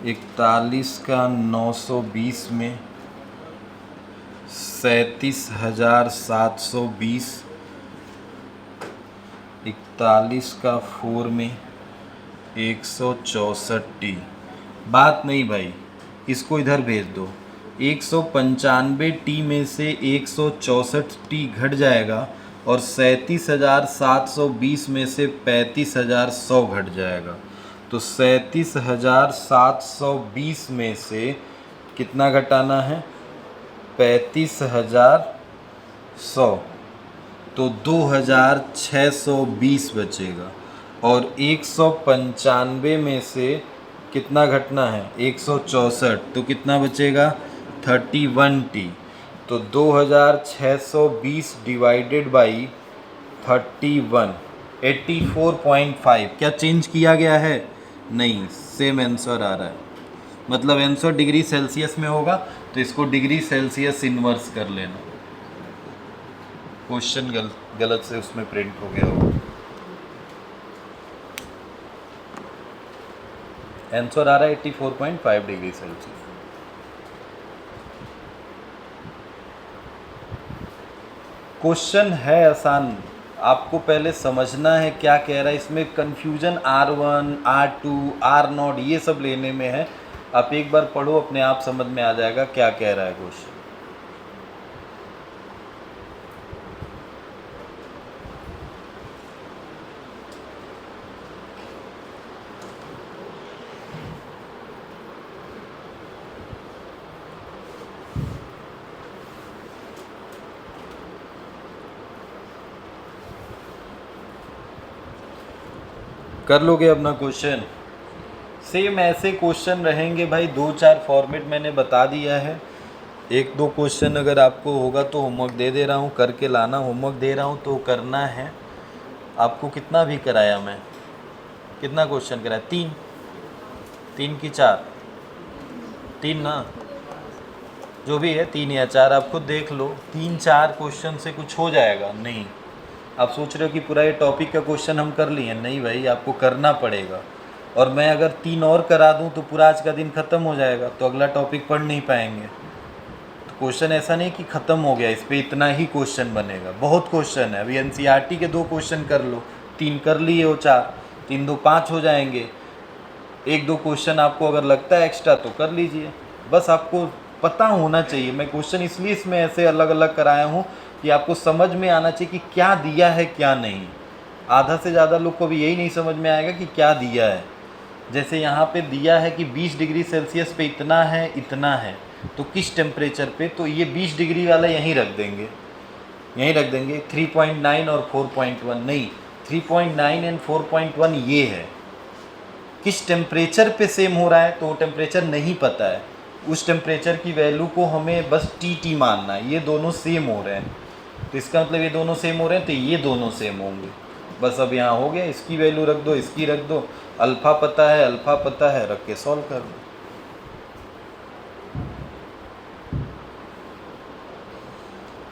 41 का 920 में 37,720, 41 का 4 में 164T। बात नहीं भाई, इसको इधर भेज दो। 195T में से 164T घट जाएगा और 37,720 में से 35,100 घट जाएगा। तो 37,720 में से कितना घटाना है 35,100, तो 2,620 बचेगा। और 195 में से कितना घटना है 164, तो कितना बचेगा 31T। तो 2,620 डिवाइडेड बाई 31, 84.5। क्या चेंज किया गया है, नहीं, सेम आंसर आ रहा है। मतलब आंसर डिग्री सेल्सियस में होगा, तो इसको डिग्री सेल्सियस इन्वर्स कर लेना। क्वेश्चन गलत से उसमें प्रिंट हो गया होगा। आंसर आ रहा है 84.5 डिग्री सेल्सियस। क्वेश्चन है आसान, आपको पहले समझना है क्या कह रहा है। इसमें कन्फ्यूजन R1, R2, R0 ये सब लेने में है। आप एक बार पढ़ो, अपने आप समझ में आ जाएगा क्या कह रहा है क्वेश्चन। कर लोगे अपना क्वेश्चन? सेम ऐसे क्वेश्चन रहेंगे भाई, 2-4 फॉर्मेट मैंने बता दिया है। 1-2 क्वेश्चन अगर आपको होगा तो होमवर्क दे दे रहा हूँ, करके लाना। होमवर्क दे रहा हूँ तो करना है आपको। कितना भी कराया मैं, कितना क्वेश्चन कराया? 3 की 4? 3 ना, जो भी है 3 या 4 आप खुद देख लो। 3-4 क्वेश्चन से कुछ हो जाएगा? नहीं। आप सोच रहे हो कि पूरा ये टॉपिक का क्वेश्चन हम कर लिए? नहीं भाई, आपको करना पड़ेगा। और मैं अगर 3 और करा दूं तो पूरा आज का दिन ख़त्म हो जाएगा, तो अगला टॉपिक पढ़ नहीं पाएंगे। तो क्वेश्चन ऐसा नहीं कि ख़त्म हो गया, इस पर इतना ही क्वेश्चन बनेगा। बहुत क्वेश्चन है। अभी एनसीईआरटी के 2 क्वेश्चन कर लो, 3 कर लिए हो, 4, 3 2 5 हो जाएंगे। 1-2 क्वेश्चन आपको अगर लगता है एक्स्ट्रा तो कर लीजिए। बस आपको पता होना चाहिए। मैं क्वेश्चन इसलिए इसमें ऐसे अलग अलग कराया हूँ कि आपको समझ में आना चाहिए कि क्या दिया है क्या नहीं। आधा से ज़्यादा लोग को भी यही नहीं समझ में आएगा कि क्या दिया है। जैसे यहाँ पे दिया है कि 20 डिग्री सेल्सियस पे इतना है, तो किस टेम्परेचर पे, तो ये 20 डिग्री वाला यहीं रख देंगे, 3.9 और 4.1 नहीं, 3.9 एंड 4.1 ये है। किस टेम्परेचर पे सेम हो रहा है, तो वो टेम्परेचर नहीं पता है। उस टेम्परेचर की वैल्यू को हमें बस टी मानना है। ये दोनों सेम हो रहे हैं, तो इसका मतलब ये दोनों सेम हो रहे हैं, तो ये दोनों सेम होंगे। बस अब यहाँ हो गया, इसकी वैल्यू रख दो, इसकी रख दो। अल्फ़ा पता है, रख के सॉल्व कर दो।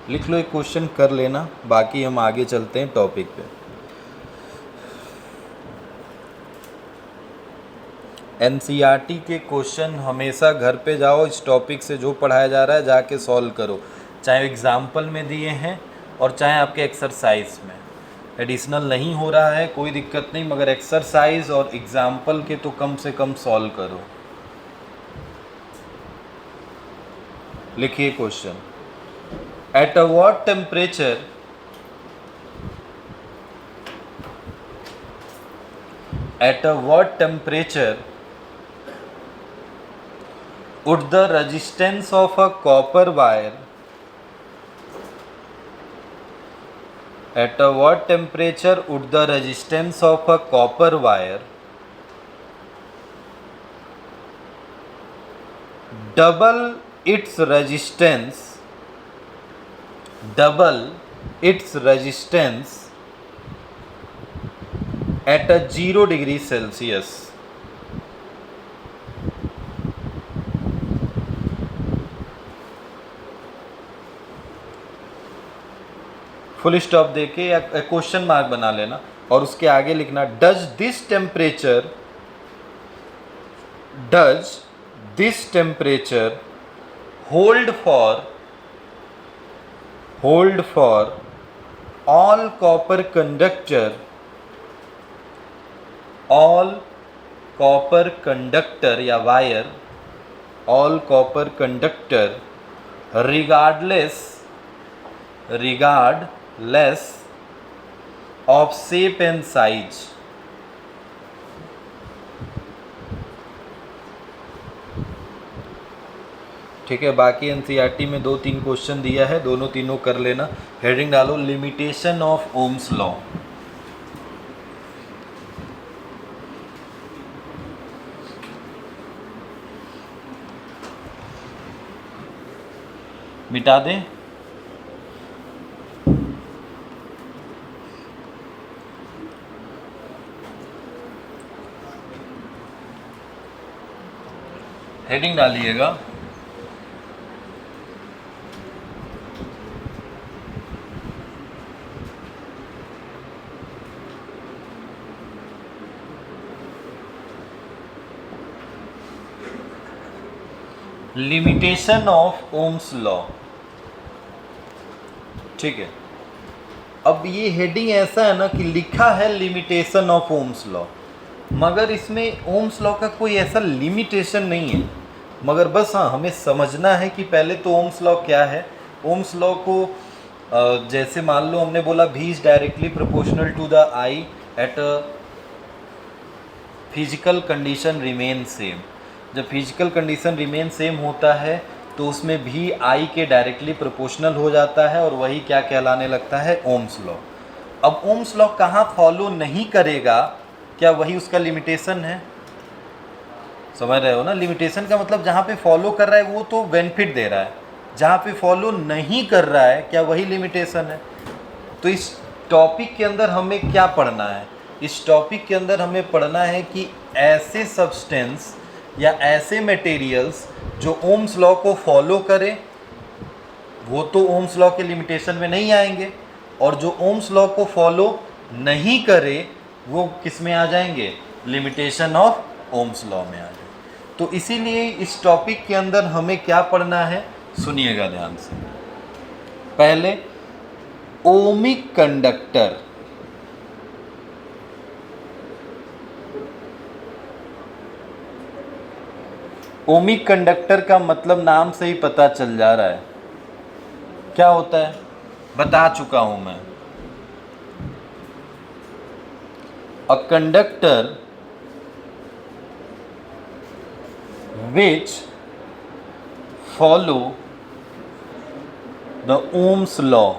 लिख लो, एक क्वेश्चन कर लेना, बाकी हम आगे चलते हैं टॉपिक पे। एनसीईआरटी के क्वेश्चन हमेशा घर पे जाओ, इस टॉपिक से जो पढ़ाया जा रहा है जाके सॉल्व करो, चाहे एग्जाम्पल में दिए हैं और चाहे आपके एक्सरसाइज में। एडिशनल नहीं हो रहा है कोई दिक्कत नहीं, मगर एक्सरसाइज और एग्जाम्पल के तो कम से कम सॉल्व करो। लिखिए question, eight a what temperature would the resistance of a copper wire double its resistance at a 0 degree Celsius? Full stop देके या क्वेश्चन मार्क बना लेना और उसके आगे लिखना, does this temperature hold for all copper conductor या wire, all copper conductor regardless of shape and size? ठीक है, बाकी एनसीईआरटी में 2-3 क्वेश्चन दिया है, दोनों तीनों कर लेना। हेडिंग डालो, लिमिटेशन ऑफ ओम्स लॉ। मिटा दें? हेडिंग डालिएगा, लिमिटेशन ऑफ ओम्स लॉ। ठीक है, अब ये हेडिंग ऐसा है ना कि लिखा है लिमिटेशन ऑफ ओम्स लॉ, मगर इसमें ओम्स लॉ का कोई ऐसा लिमिटेशन नहीं है। मगर बस हाँ, हमें समझना है कि पहले तो ओम्स लॉ क्या है। ओम्स लॉ को जैसे मान लो हमने बोला V is directly proportional to the I at a physical condition remain same. जब फिजिकल कंडीशन रिमेन सेम होता है तो उसमें भी I के डायरेक्टली प्रोपोर्शनल हो जाता है और वही क्या कहलाने लगता है, ओम्स लॉ। अब ओम्स लॉ कहाँ फॉलो नहीं करेगा क्या वही उसका लिमिटेशन है? समझ रहे हो ना? लिमिटेशन का मतलब जहाँ पे फॉलो कर रहा है वो तो बेनिफिट दे रहा है, जहाँ पे फॉलो नहीं कर रहा है क्या वही लिमिटेशन है? तो इस टॉपिक के अंदर हमें क्या पढ़ना है? इस टॉपिक के अंदर हमें पढ़ना है कि ऐसे सब्सटेंस या ऐसे मटेरियल्स जो ओम्स लॉ को फॉलो करें वो तो ओम्स लॉ के लिमिटेशन में नहीं आएंगे, और जो ओम्स लॉ को फॉलो नहीं करे वो किस में आ जाएंगे? लिमिटेशन ऑफ ओम्स लॉ में आ जाएंगे। तो इसीलिए इस टॉपिक के अंदर हमें क्या पढ़ना है, सुनिएगा ध्यान से। पहले ओमिक कंडक्टर, ओमिक कंडक्टर का मतलब नाम से ही पता चल जा रहा है क्या होता है, बता चुका हूं मैं। A conductor which follow the Ohm's law।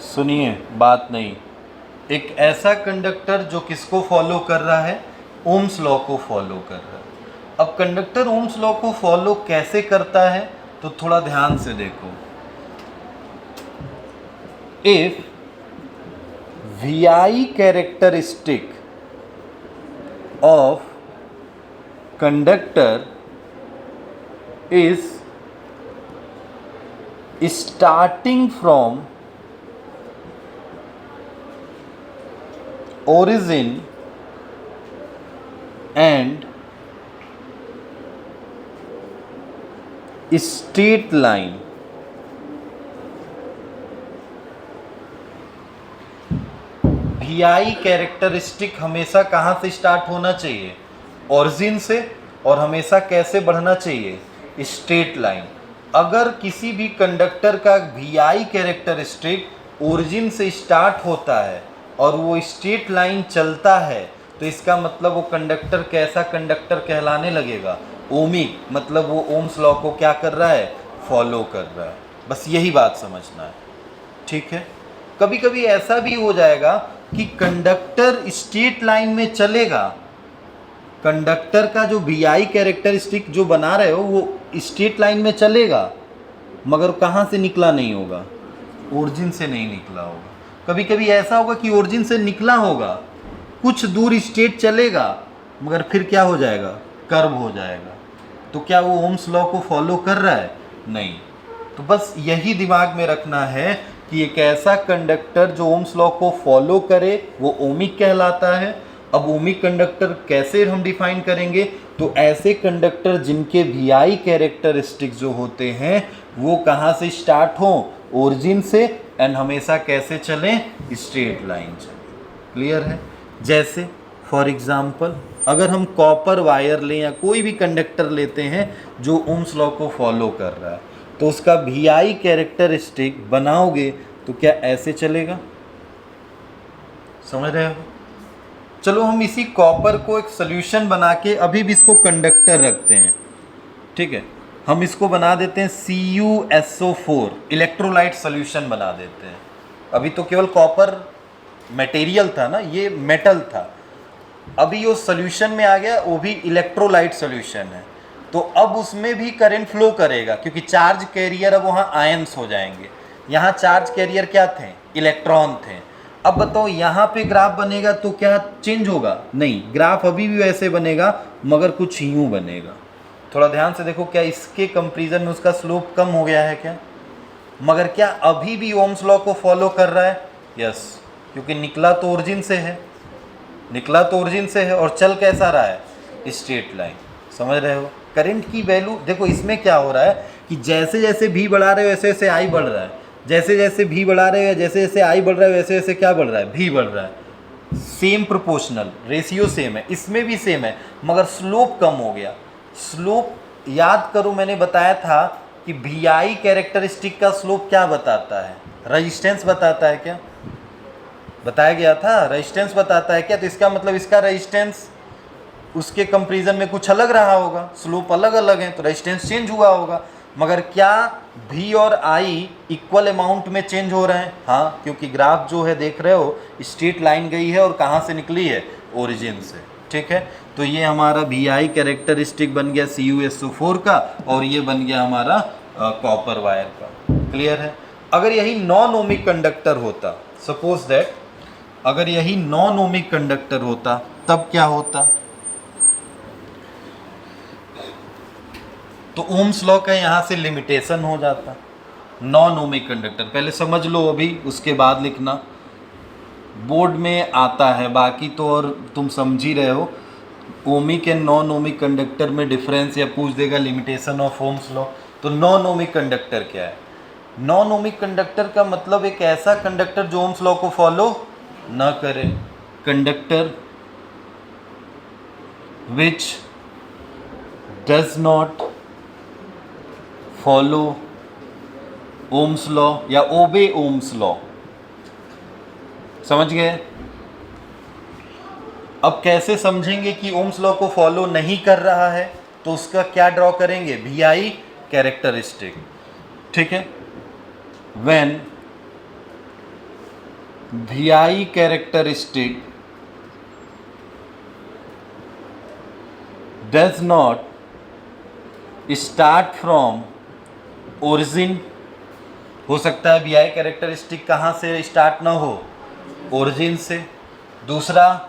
सुनिए बात नहीं, एक ऐसा कंडक्टर जो किसको फॉलो कर रहा है? ओम्स लॉ को फॉलो कर रहा है। अब कंडक्टर ओम्स लॉ को फॉलो कैसे करता है तो थोड़ा ध्यान से देखो। If VI characteristic of conductor is starting from origin and straight line, VI characteristic हमेशा कहाँ से स्टार्ट होना चाहिए? ओरिजिन से, और हमेशा कैसे बढ़ना चाहिए? Straight line. अगर किसी भी कंडक्टर का VI कैरेक्टरिस्टिक ओरिजिन से स्टार्ट होता है और वो स्ट्रेट लाइन चलता है तो इसका मतलब वो कंडक्टर कैसा कंडक्टर कहलाने लगेगा? ओमिक, मतलब वो ओम्स लॉ को क्या कर रहा है? फॉलो कर रहा है। बस यही बात समझना है, ठीक है? कभी कभी ऐसा भी हो जाएगा कि कंडक्टर स्ट्रेट लाइन में चलेगा, कंडक्टर का जो VI कैरेक्टरिस्टिक जो बना रहे हो वो स्ट्रेट लाइन में चलेगा, मगर कहाँ से निकला नहीं होगा? ओरिजिन से नहीं निकला होगा। कभी कभी ऐसा होगा कि ओरिजिन से निकला होगा, कुछ दूर स्ट्रेट चलेगा, मगर फिर क्या हो जाएगा? कर्व हो जाएगा। तो क्या वो ओम्स लॉ को फॉलो कर रहा है? नहीं। तो बस यही दिमाग में रखना है कि एक ऐसा कंडक्टर जो ओम्स लॉ को फॉलो करे वो ओमिक कहलाता है। अब ओमिक कंडक्टर कैसे हम डिफाइन करेंगे? तो ऐसे कंडक्टर जिनके VI कैरेक्टरिस्टिक जो होते हैं वो कहाँ से स्टार्ट हों? ओरिजिन से, एंड हमेशा कैसे चलें? स्ट्रेट लाइन चलें। क्लियर है? जैसे फॉर एग्जाम्पल अगर हम कॉपर वायर लें या कोई भी कंडक्टर लेते हैं जो ओम्स लॉ को फॉलो कर रहा है तो उसका VI कैरेक्टरिस्टिक बनाओगे तो क्या ऐसे चलेगा? समझ रहे हो? चलो हम इसी कॉपर को एक सोल्यूशन बना के अभी भी इसको कंडक्टर रखते हैं, ठीक है? हम इसको बना देते हैं CuSO4, इलेक्ट्रोलाइट सोल्यूशन बना देते हैं। अभी तो केवल कॉपर मटेरियल था ना, ये मेटल था। अभी वो सोल्यूशन में आ गया, वो भी इलेक्ट्रोलाइट सोल्यूशन है, तो अब उसमें भी करंट फ्लो करेगा क्योंकि चार्ज कैरियर अब वहाँ आयंस हो जाएंगे। यहाँ चार्ज कैरियर क्या थे? इलेक्ट्रॉन थे। अब बताओ यहाँ पे ग्राफ बनेगा तो क्या चेंज होगा? नहीं, ग्राफ अभी भी वैसे बनेगा मगर कुछ यूँ बनेगा। थोड़ा ध्यान से देखो, क्या इसके कंपैरिजन में उसका स्लोप कम हो गया है क्या? मगर क्या अभी भी ओम्स लॉ को फॉलो कर रहा है? यस, क्योंकि निकला तो ओरिजिन से है, निकला तो ओरिजिन से है और चल कैसा रहा है? Straight line. समझ रहे हो? करंट की वैल्यू देखो, इसमें क्या हो रहा है कि जैसे जैसे भी बढ़ा रहे हो वैसे वैसे आई बढ़ रहा है, जैसे जैसे भी बढ़ा रहे हो जैसे जैसे आई बढ़ रहा है वैसे वैसे क्या बढ़ रहा है? भी बढ़ रहा है। सेम प्रोपोर्शनल रेशियो सेम है, इसमें भी सेम है, मगर स्लोप कम हो गया। स्लोप याद करो, मैंने बताया था कि VI कैरेक्टरिस्टिक का स्लोप क्या बताता है? रेजिस्टेंस बताता है क्या? बताया गया था, रेजिस्टेंस बताता है क्या? तो इसका मतलब इसका रेजिस्टेंस उसके कंपैरिजन में कुछ अलग रहा होगा, स्लोप अलग अलग है तो रेजिस्टेंस चेंज हुआ होगा। मगर क्या V और I इक्वल अमाउंट में चेंज हो रहे हैं? हाँ, क्योंकि ग्राफ जो है देख रहे हो, स्ट्रेट लाइन गई है और कहाँ से निकली है? ओरिजिन से। ठीक है, तो ये हमारा VI कैरेक्टरिस्टिक बन गया CuSO4 का, और ये बन गया हमारा कॉपर वायर का। क्लियर है? अगर यही नॉन ओमिक कंडक्टर होता, सपोज दैट अगर यही नॉन ओमिक कंडक्टर होता, तब क्या होता? तो ओम्स लॉ का यहाँ से लिमिटेशन हो जाता। नॉन ओमिक कंडक्टर पहले समझ लो, अभी उसके बाद लिखना, बोर्ड में आता है, बाकी तो और तुम समझ ही रहे हो। Ohmic and non ohmic conductor में डिफरेंस, या पूछ देगा लिमिटेशन ऑफ ओम्स लॉ। तो नॉन ओमिक कंडक्टर क्या है? नॉन ओमिक कंडक्टर का मतलब एक ऐसा कंडक्टर जो ओम्स लॉ को फॉलो न करे। Conductor which does not follow Ohm's law या ओबे ओम्स लॉ। समझ गए? अब कैसे समझेंगे कि ओम्स लॉ को फॉलो नहीं कर रहा है? तो उसका क्या ड्रॉ करेंगे? VI characteristic. ठीक है, when VI characteristic does not start from origin. हो सकता है VI कैरेक्टरिस्टिक कहाँ से स्टार्ट ना हो? ओरिजिन से। दूसरा,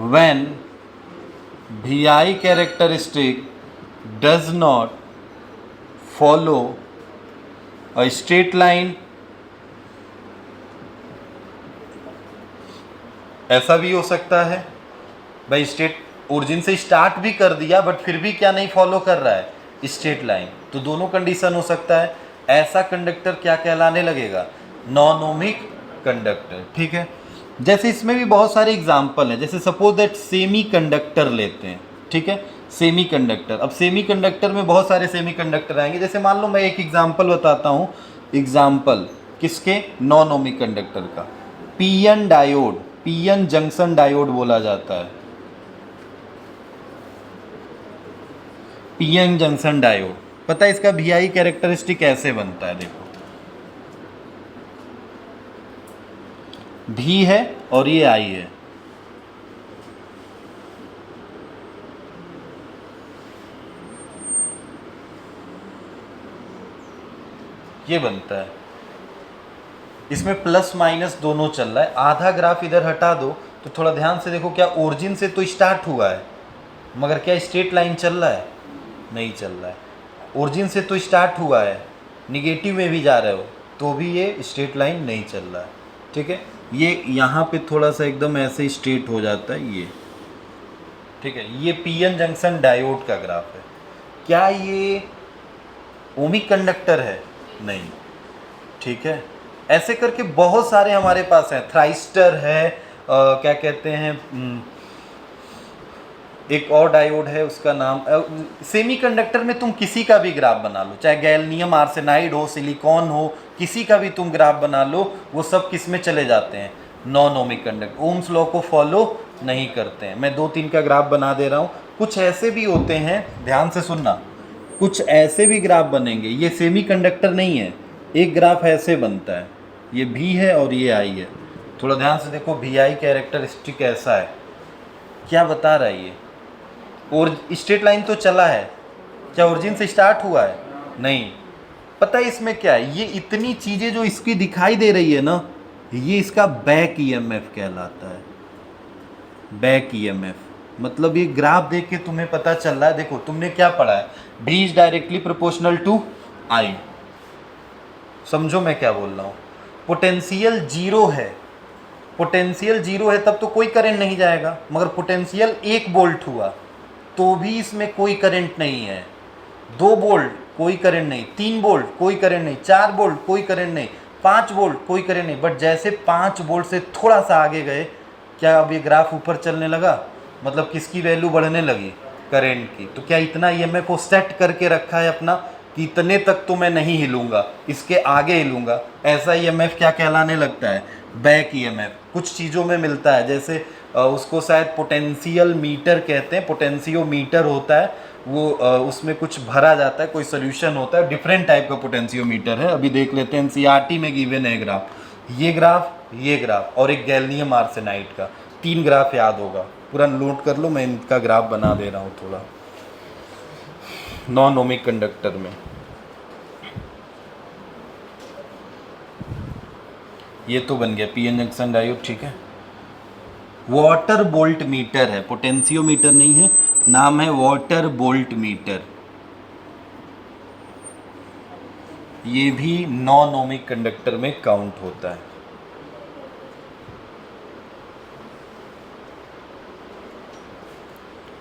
when VI characteristic does not follow a straight line। ऐसा भी हो सकता है भाई, स्ट्रेट ओरिजिन से स्टार्ट भी कर दिया बट फिर भी क्या नहीं फॉलो कर रहा है? Straight line. तो दोनों कंडीशन हो सकता है। ऐसा कंडक्टर क्या कहलाने लगेगा? Non ohmic conductor. ठीक है, जैसे इसमें भी बहुत सारे एग्जाम्पल हैं। जैसे सपोज दैट सेमी कंडक्टर लेते हैं। ठीक है, सेमी कंडक्टर। अब सेमी कंडक्टर में बहुत सारे सेमी कंडक्टर आएंगे। जैसे मान लो मैं एक एग्जाम्पल बताता हूँ। एग्जाम्पल किसके? नॉन ओमिक कंडक्टर का। PN diode, PN junction diode बोला जाता है। PN जंक्शन डायोड, पता है इसका VI कैरेक्टरिस्टिक कैसे बनता है? देखो, V है और ये I है। ये बनता है। इसमें प्लस माइनस दोनों चल रहा है। आधा ग्राफ इधर हटा दो तो थोड़ा ध्यान से देखो, क्या ओरिजिन से तो स्टार्ट हुआ है, मगर क्या स्ट्रेट लाइन चल रहा है? नहीं चल रहा है। ओरिजिन से तो स्टार्ट हुआ है, निगेटिव में भी जा रहे हो तो भी ये स्ट्रेट लाइन नहीं चल रहा है। ठीक है, ये यहाँ पे थोड़ा सा एकदम ऐसे स्ट्रेट हो जाता है ये। ठीक है, ये PN जंक्शन डायोड का ग्राफ है। क्या ये ओमिक कंडक्टर है? नहीं। ठीक है, ऐसे करके बहुत सारे हमारे पास हैं। थ्राइस्टर है, क्या कहते हैं, एक और डायोड है उसका नाम। सेमी कंडक्टर में तुम किसी का भी ग्राफ बना लो, चाहे गैल्नियम आर्सेनाइड हो, सिलिकॉन हो, किसी का भी तुम ग्राफ बना लो, वो सब किस में चले जाते हैं? Non ohmic conductor. Ohm's law को फॉलो नहीं करते हैं। मैं 2-3 का ग्राफ बना दे रहा हूँ। कुछ ऐसे भी होते हैं, ध्यान से सुनना, कुछ ऐसे भी ग्राफ बनेंगे, ये सेमी कंडक्टर नहीं है। एक ग्राफ ऐसे बनता है, ये V है और ये I है। थोड़ा ध्यान से देखो, VI कैरेक्टरिस्टिक ऐसा है। क्या बता रहा है ये? और स्ट्रेट लाइन तो चला है, क्या ओरिजिन से स्टार्ट हुआ है? नहीं। पता है इसमें क्या है? ये इतनी चीज़ें जो इसकी दिखाई दे रही है ना, ये इसका बैक EMF कहलाता है। बैक EMF मतलब ये ग्राफ देख के तुम्हें पता चल रहा है। देखो, तुमने क्या पढ़ा है? V is directly proportional to I। समझो मैं क्या बोल रहा हूँ। पोटेंशियल जीरो है, पोटेंशियल जीरो है तब तो कोई करंट नहीं जाएगा, मगर पोटेंशियल 1 वोल्ट हुआ तो भी इसमें कोई करंट नहीं है। 2 वोल्ट कोई करंट नहीं, 3 वोल्ट कोई करंट नहीं, 4 वोल्ट कोई करंट नहीं, 5 वोल्ट कोई करंट नहीं। बट जैसे 5 वोल्ट से थोड़ा सा आगे गए, क्या अब ये ग्राफ ऊपर चलने लगा? मतलब किसकी वैल्यू बढ़ने लगी? करंट की। तो क्या इतना EMF को सेट करके रखा है अपना कि इतने तक तो मैं नहीं हिलूंगा, इसके आगे हिलूंगा? ऐसा EMF क्या कहलाने लगता है? Back EMF। कुछ चीज़ों में मिलता है, जैसे उसको शायद पोटेंशियल मीटर कहते हैं, पोटेंशियोमीटर होता है, वो उसमें कुछ भरा जाता है, कोई सोल्यूशन होता है, डिफरेंट टाइप का पोटेंशियोमीटर है। अभी देख लेते हैं, एनसीईआरटी में गिवन है ग्राफ, ये ग्राफ और एक गैलियम आर्सेनाइड का, 3 ग्राफ याद होगा, पूरा नोट कर लो, मैं इनका ग्राफ बना दे रहा हूँ थोड़ा। नॉन ओमिक कंडक्टर में ये तो बन गया पीएन जंक्शन डायोड, ठीक है। वाटर बोल्ट मीटर है, पोटेंशियोमीटर नहीं है, नाम है वाटर बोल्ट मीटर। ये भी नॉन ओमिक कंडक्टर में काउंट होता है।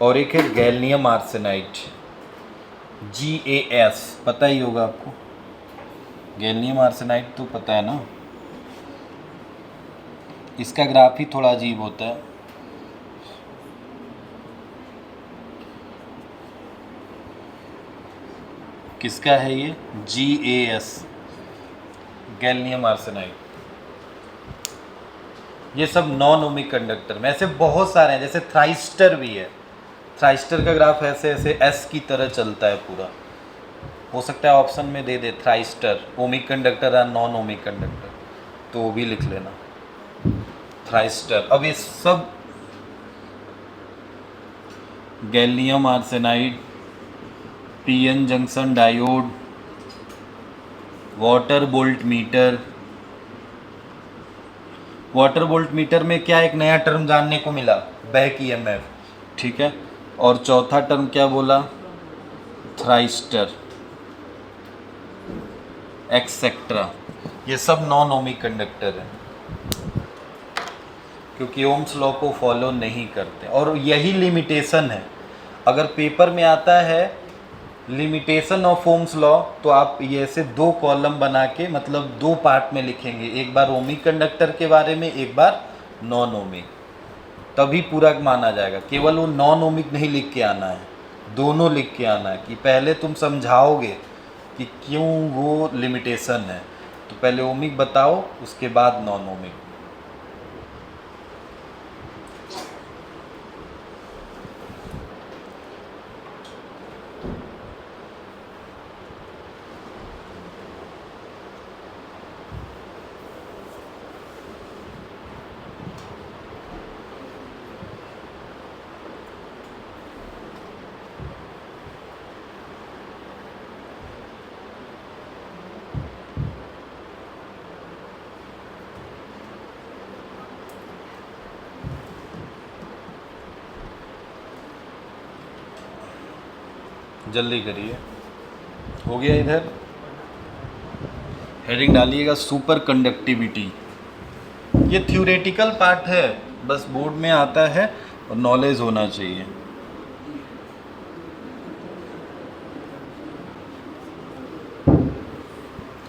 और एक है गैलियम आर्सेनाइड, GaS, पता ही होगा आपको, गैलियम आर्सेनाइड तो पता है ना। इसका ग्राफ ही थोड़ा अजीब होता है। किसका है ये? GaS, gallium arsenide. ये सब नॉन ओमिक कंडक्टर में, ऐसे बहुत सारे हैं, जैसे थ्राइस्टर भी है। थ्राइस्टर का ग्राफ ऐसे ऐसे एस की तरह चलता है पूरा। हो सकता है ऑप्शन में दे दे थ्राइस्टर, ओमिक कंडक्टर या नॉन ओमिक कंडक्टर, तो वो भी लिख लेना थ्राइस्टर। अब ये सब gallium arsenide, PN junction diode, water volt meter. Water volt meter में क्या एक नया टर्म जानने को मिला, बैक ईएमएफ, ठीक है। और चौथा टर्म क्या बोला, थ्राइस्टर, एक्सेट्रा। ये सब नॉन ओमिक कंडक्टर है, क्योंकि ओम्स लॉ को फॉलो नहीं करते। और यही लिमिटेशन है, अगर पेपर में आता है लिमिटेशन ऑफ ओम्स लॉ, तो आप ये ऐसे 2 कॉलम बना के, मतलब 2 पार्ट में लिखेंगे, एक बार ओमिक कंडक्टर के बारे में, एक बार नॉन ओमिक, तभी पूरा माना जाएगा। केवल वो नॉन ओमिक नहीं लिख के आना है, दोनों लिख के आना है, कि पहले तुम समझाओगे कि क्यों वो लिमिटेशन है, तो पहले ओमिक बताओ, उसके बाद नॉन ओमिक। जल्दी करिए, हो गया। इधर हेडिंग डालिएगा सुपर कंडक्टिविटी। ये थ्योरेटिकल पार्ट है, बस बोर्ड में आता है और नॉलेज होना चाहिए।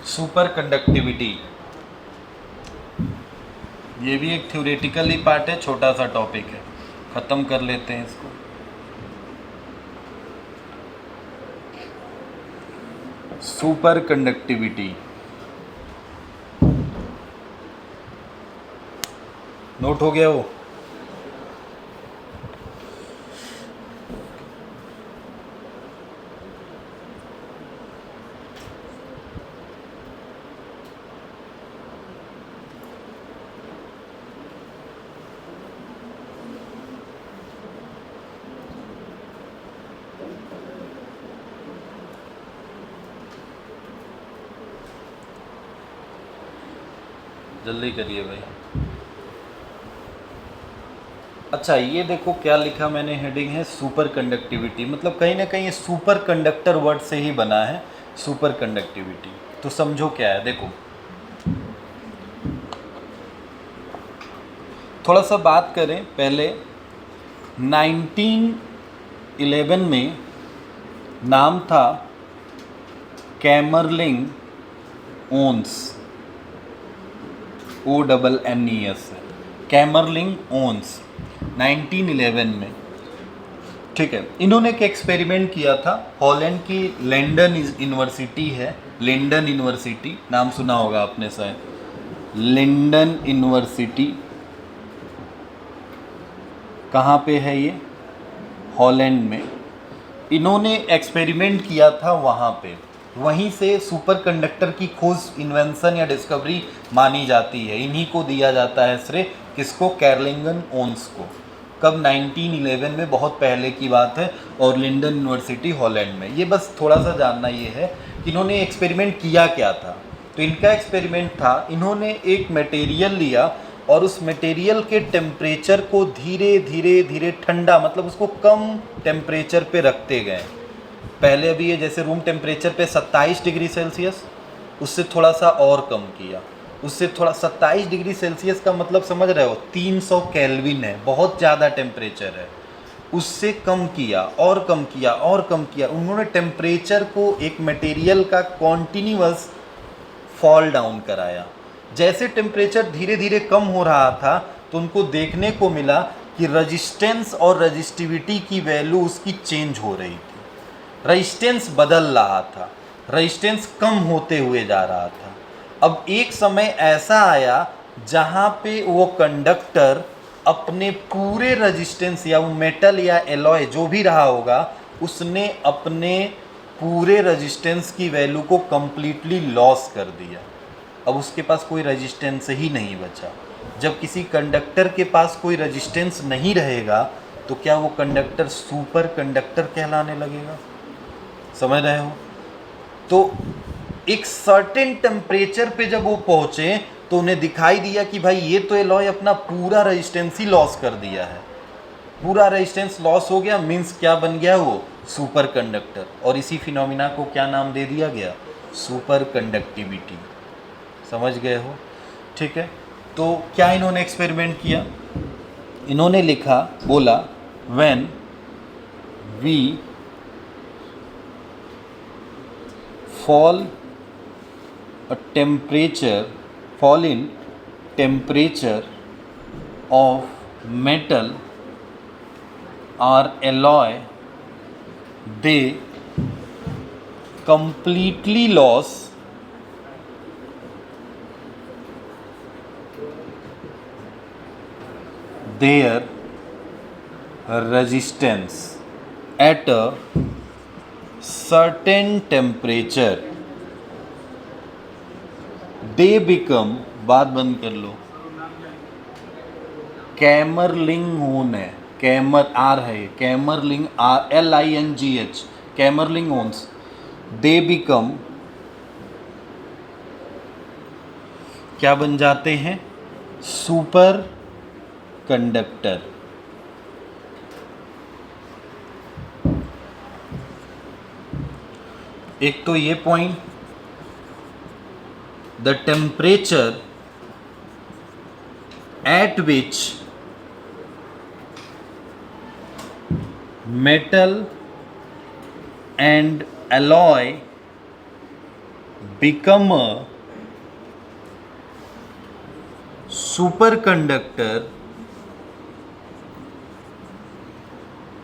सुपर कंडक्टिविटी ये भी एक थ्योरेटिकल ही पार्ट है, छोटा सा टॉपिक है, ख़त्म कर लेते हैं इसको। सुपर कंडक्टिविटी नोट हो गया वो? जल्दी करिए भाई। अच्छा, ये देखो क्या लिखा मैंने, हेडिंग है सुपर कंडक्टिविटी, मतलब कहीं ना कहीं ये सुपर कंडक्टर वर्ड से ही बना है, सुपर कंडक्टिविटी। तो समझो क्या है, देखो थोड़ा सा बात करें पहले। 1911 में नाम था कैमरलिंग ओन्स, ONNES, कैमरलिंग ओन्स, 1911 में, ठीक है। इन्होंने एक एक्सपेरिमेंट किया था, हॉलैंड की लेंडन यूनिवर्सिटी है, लेंडन यूनिवर्सिटी नाम सुना होगा आपने शायद, लेंडन यूनिवर्सिटी कहाँ पे है ये? हॉलैंड में। इन्होंने एक्सपेरिमेंट किया था वहाँ पे, वहीं से सुपर कंडक्टर की खोज, इन्वेंशन या डिस्कवरी मानी जाती है। इन्हीं को दिया जाता है श्रेय, किसको? कैर्लिंगन ओन्स को। कब? 1911 में, बहुत पहले की बात है, और लिंडन यूनिवर्सिटी हॉलैंड में। ये बस थोड़ा सा जानना ये है कि इन्होंने एक्सपेरिमेंट किया क्या था। तो इनका एक्सपेरिमेंट था, इन्होंने एक मटेरियल लिया और उस मटेरियल के टेम्परेचर को धीरे धीरे धीरे ठंडा, मतलब उसको कम टेम्परेचर पे रखते गए। पहले अभी ये जैसे रूम टेम्परेचर पे 27 डिग्री सेल्सियस, उससे थोड़ा सा और कम किया, उससे थोड़ा 27 डिग्री सेल्सियस का मतलब समझ रहे हो 300 केल्विन है, बहुत ज़्यादा टेम्परेचर है। उससे कम किया और कम किया और कम किया। उन्होंने टेम्परेचर को एक मटेरियल का कॉन्टिन्यूअस फॉल डाउन कराया। जैसे टेम्परेचर धीरे धीरे कम हो रहा था तो उनको देखने को मिला कि रजिस्टेंस और रजिस्टिविटी की वैल्यू उसकी चेंज हो रही थी। रजिस्टेंस बदल रहा था, रजिस्टेंस कम होते हुए जा रहा था। अब एक समय ऐसा आया जहाँ पे वो कंडक्टर अपने पूरे रजिस्टेंस, या वो मेटल या एलॉय जो भी रहा होगा, उसने अपने पूरे रजिस्टेंस की वैल्यू को कंप्लीटली लॉस कर दिया। अब उसके पास कोई रजिस्टेंस ही नहीं बचा। जब किसी कंडक्टर के पास कोई रजिस्टेंस नहीं रहेगा तो क्या वो कंडक्टर सुपर कंडक्टर कहलाने लगेगा? समझ रहे हो? तो एक सर्टेन टेम्परेचर पे जब वो पहुंचे तो उन्हें दिखाई दिया कि भाई ये तो एलॉय अपना पूरा रेजिस्टेंस ही लॉस कर दिया है। पूरा रेजिस्टेंस लॉस हो गया, मीन्स क्या बन गया? वो सुपर कंडक्टर। और इसी फिनोमिना को क्या नाम दे दिया गया? Super conductivity. समझ गए हो? ठीक है। तो क्या इन्होंने एक्सपेरिमेंट किया? इन्होंने लिखा, बोला when we fall in temperature of metal or alloy, they completely lose their resistance at a certain temperature. They become, बात बंद कर लो, कैमरलिंग है, कैमर आर है, Kamerlingh R LINGH, Kamerlingh Onnes. They become, क्या बन जाते हैं? Superconductor. एक तो ये point, the temperature at which metal and alloy become a superconductor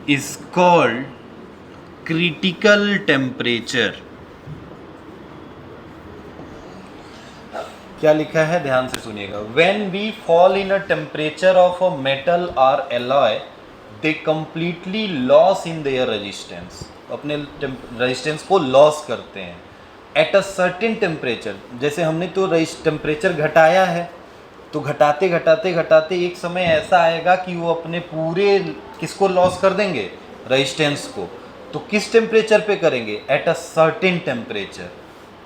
is called critical temperature. क्या लिखा है? ध्यान से सुनिएगा। When we fall in a temperature of a metal or alloy, they completely lose in their resistance. अपने resistance को loss करते हैं। At a certain temperature, जैसे हमने तो टेम्परेचर घटाया है, तो घटाते घटाते घटाते एक समय ऐसा आएगा कि वो अपने पूरे किसको लॉस कर देंगे? रेजिस्टेंस को। तो किस टेम्परेचर पे करेंगे? At a certain temperature.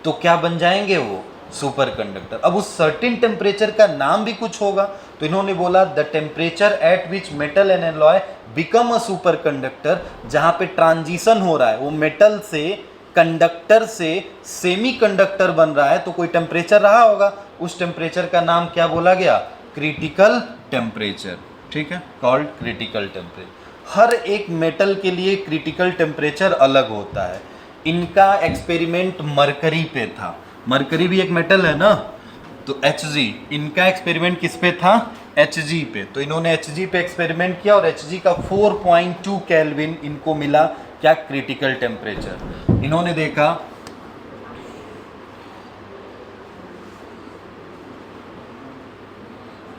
तो क्या बन जाएंगे? वो सुपर कंडक्टर। अब उस सर्टेन टेम्परेचर का नाम भी कुछ होगा, तो इन्होंने बोला the temperature at which metal and alloy become a super conductor. जहाँ पे ट्रांजिशन हो रहा है, वो मेटल से कंडक्टर से सेमी कंडक्टर बन रहा है, तो कोई टेम्परेचर रहा होगा, उस टेम्परेचर का नाम क्या बोला गया? Critical temperature. ठीक है, कॉल्ड क्रिटिकल टेम्परेचर। हर एक मेटल के लिए क्रिटिकल टेम्परेचर अलग होता है। इनका एक्सपेरिमेंट मरकरी पे था। मरकरी भी एक मेटल है ना, तो Hg। इनका एक्सपेरिमेंट किस पे था? Hg पे। तो इन्होंने Hg पे एक्सपेरिमेंट किया और Hg का 4.2 केल्विन इनको मिला। क्या? Critical temperature. इन्होंने देखा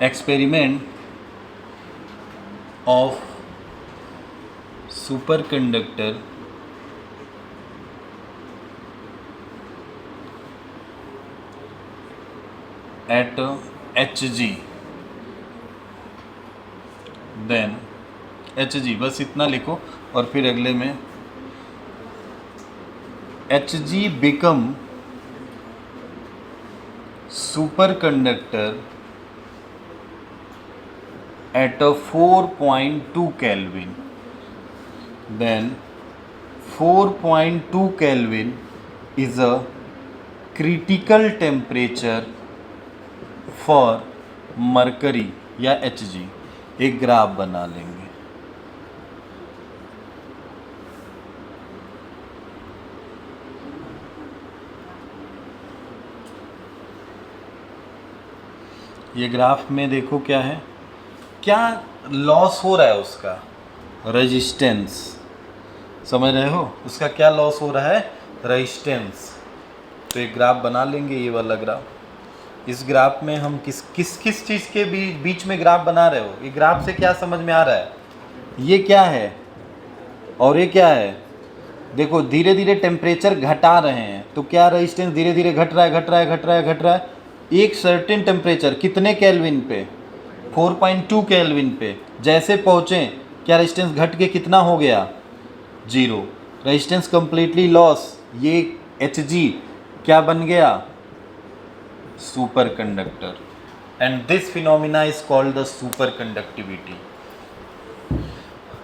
experiment of super conductor at Hg, then Hg, बस इतना लिखो और फिर अगले में Hg become superconductor at a 4.2 Kelvin, then 4.2 Kelvin is a critical temperature for mercury या Hg। एक ग्राफ बना लेंगे। ये ग्राफ में देखो क्या है, क्या लॉस हो रहा है उसका, रेजिस्टेंस, समझ रहे हो, उसका क्या लॉस हो रहा है, रेजिस्टेंस। तो एक ग्राफ बना लेंगे, ये वाला ग्राफ। इस ग्राफ में हम किस चीज़ के बीच में ग्राफ बना रहे हो, ये ग्राफ से क्या समझ में आ रहा है, ये क्या है और ये क्या है। देखो धीरे धीरे टेम्परेचर घटा रहे हैं, तो क्या रेजिस्टेंस धीरे धीरे घट रहा है। एक सर्टेन टेम्परेचर कितने केल्विन पे, 4.2 केल्विन पे जैसे पहुँचे, क्या रेजिस्टेंस घट के कितना हो गया, 0, रेजिस्टेंस कंप्लीटली लॉस। ये Hg क्या बन गया, superconductor, and this phenomena is called the superconductivity.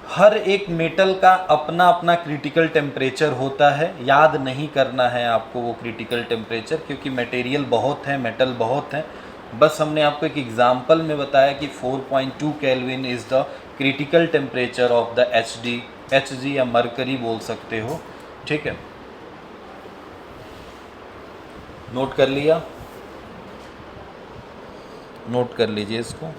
हर एक मेटल का अपना अपना क्रिटिकल टेम्परेचर होता है, याद नहीं करना है आपको वो क्रिटिकल टेम्परेचर, क्योंकि मटेरियल बहुत है, मेटल बहुत है। बस हमने आपको एक एग्जांपल में बताया कि 4.2 kelvin is the critical temperature of the Hg या मरकरी बोल सकते हो, ठीक है। नोट कर लिया, नोट कर लीजिए इसको।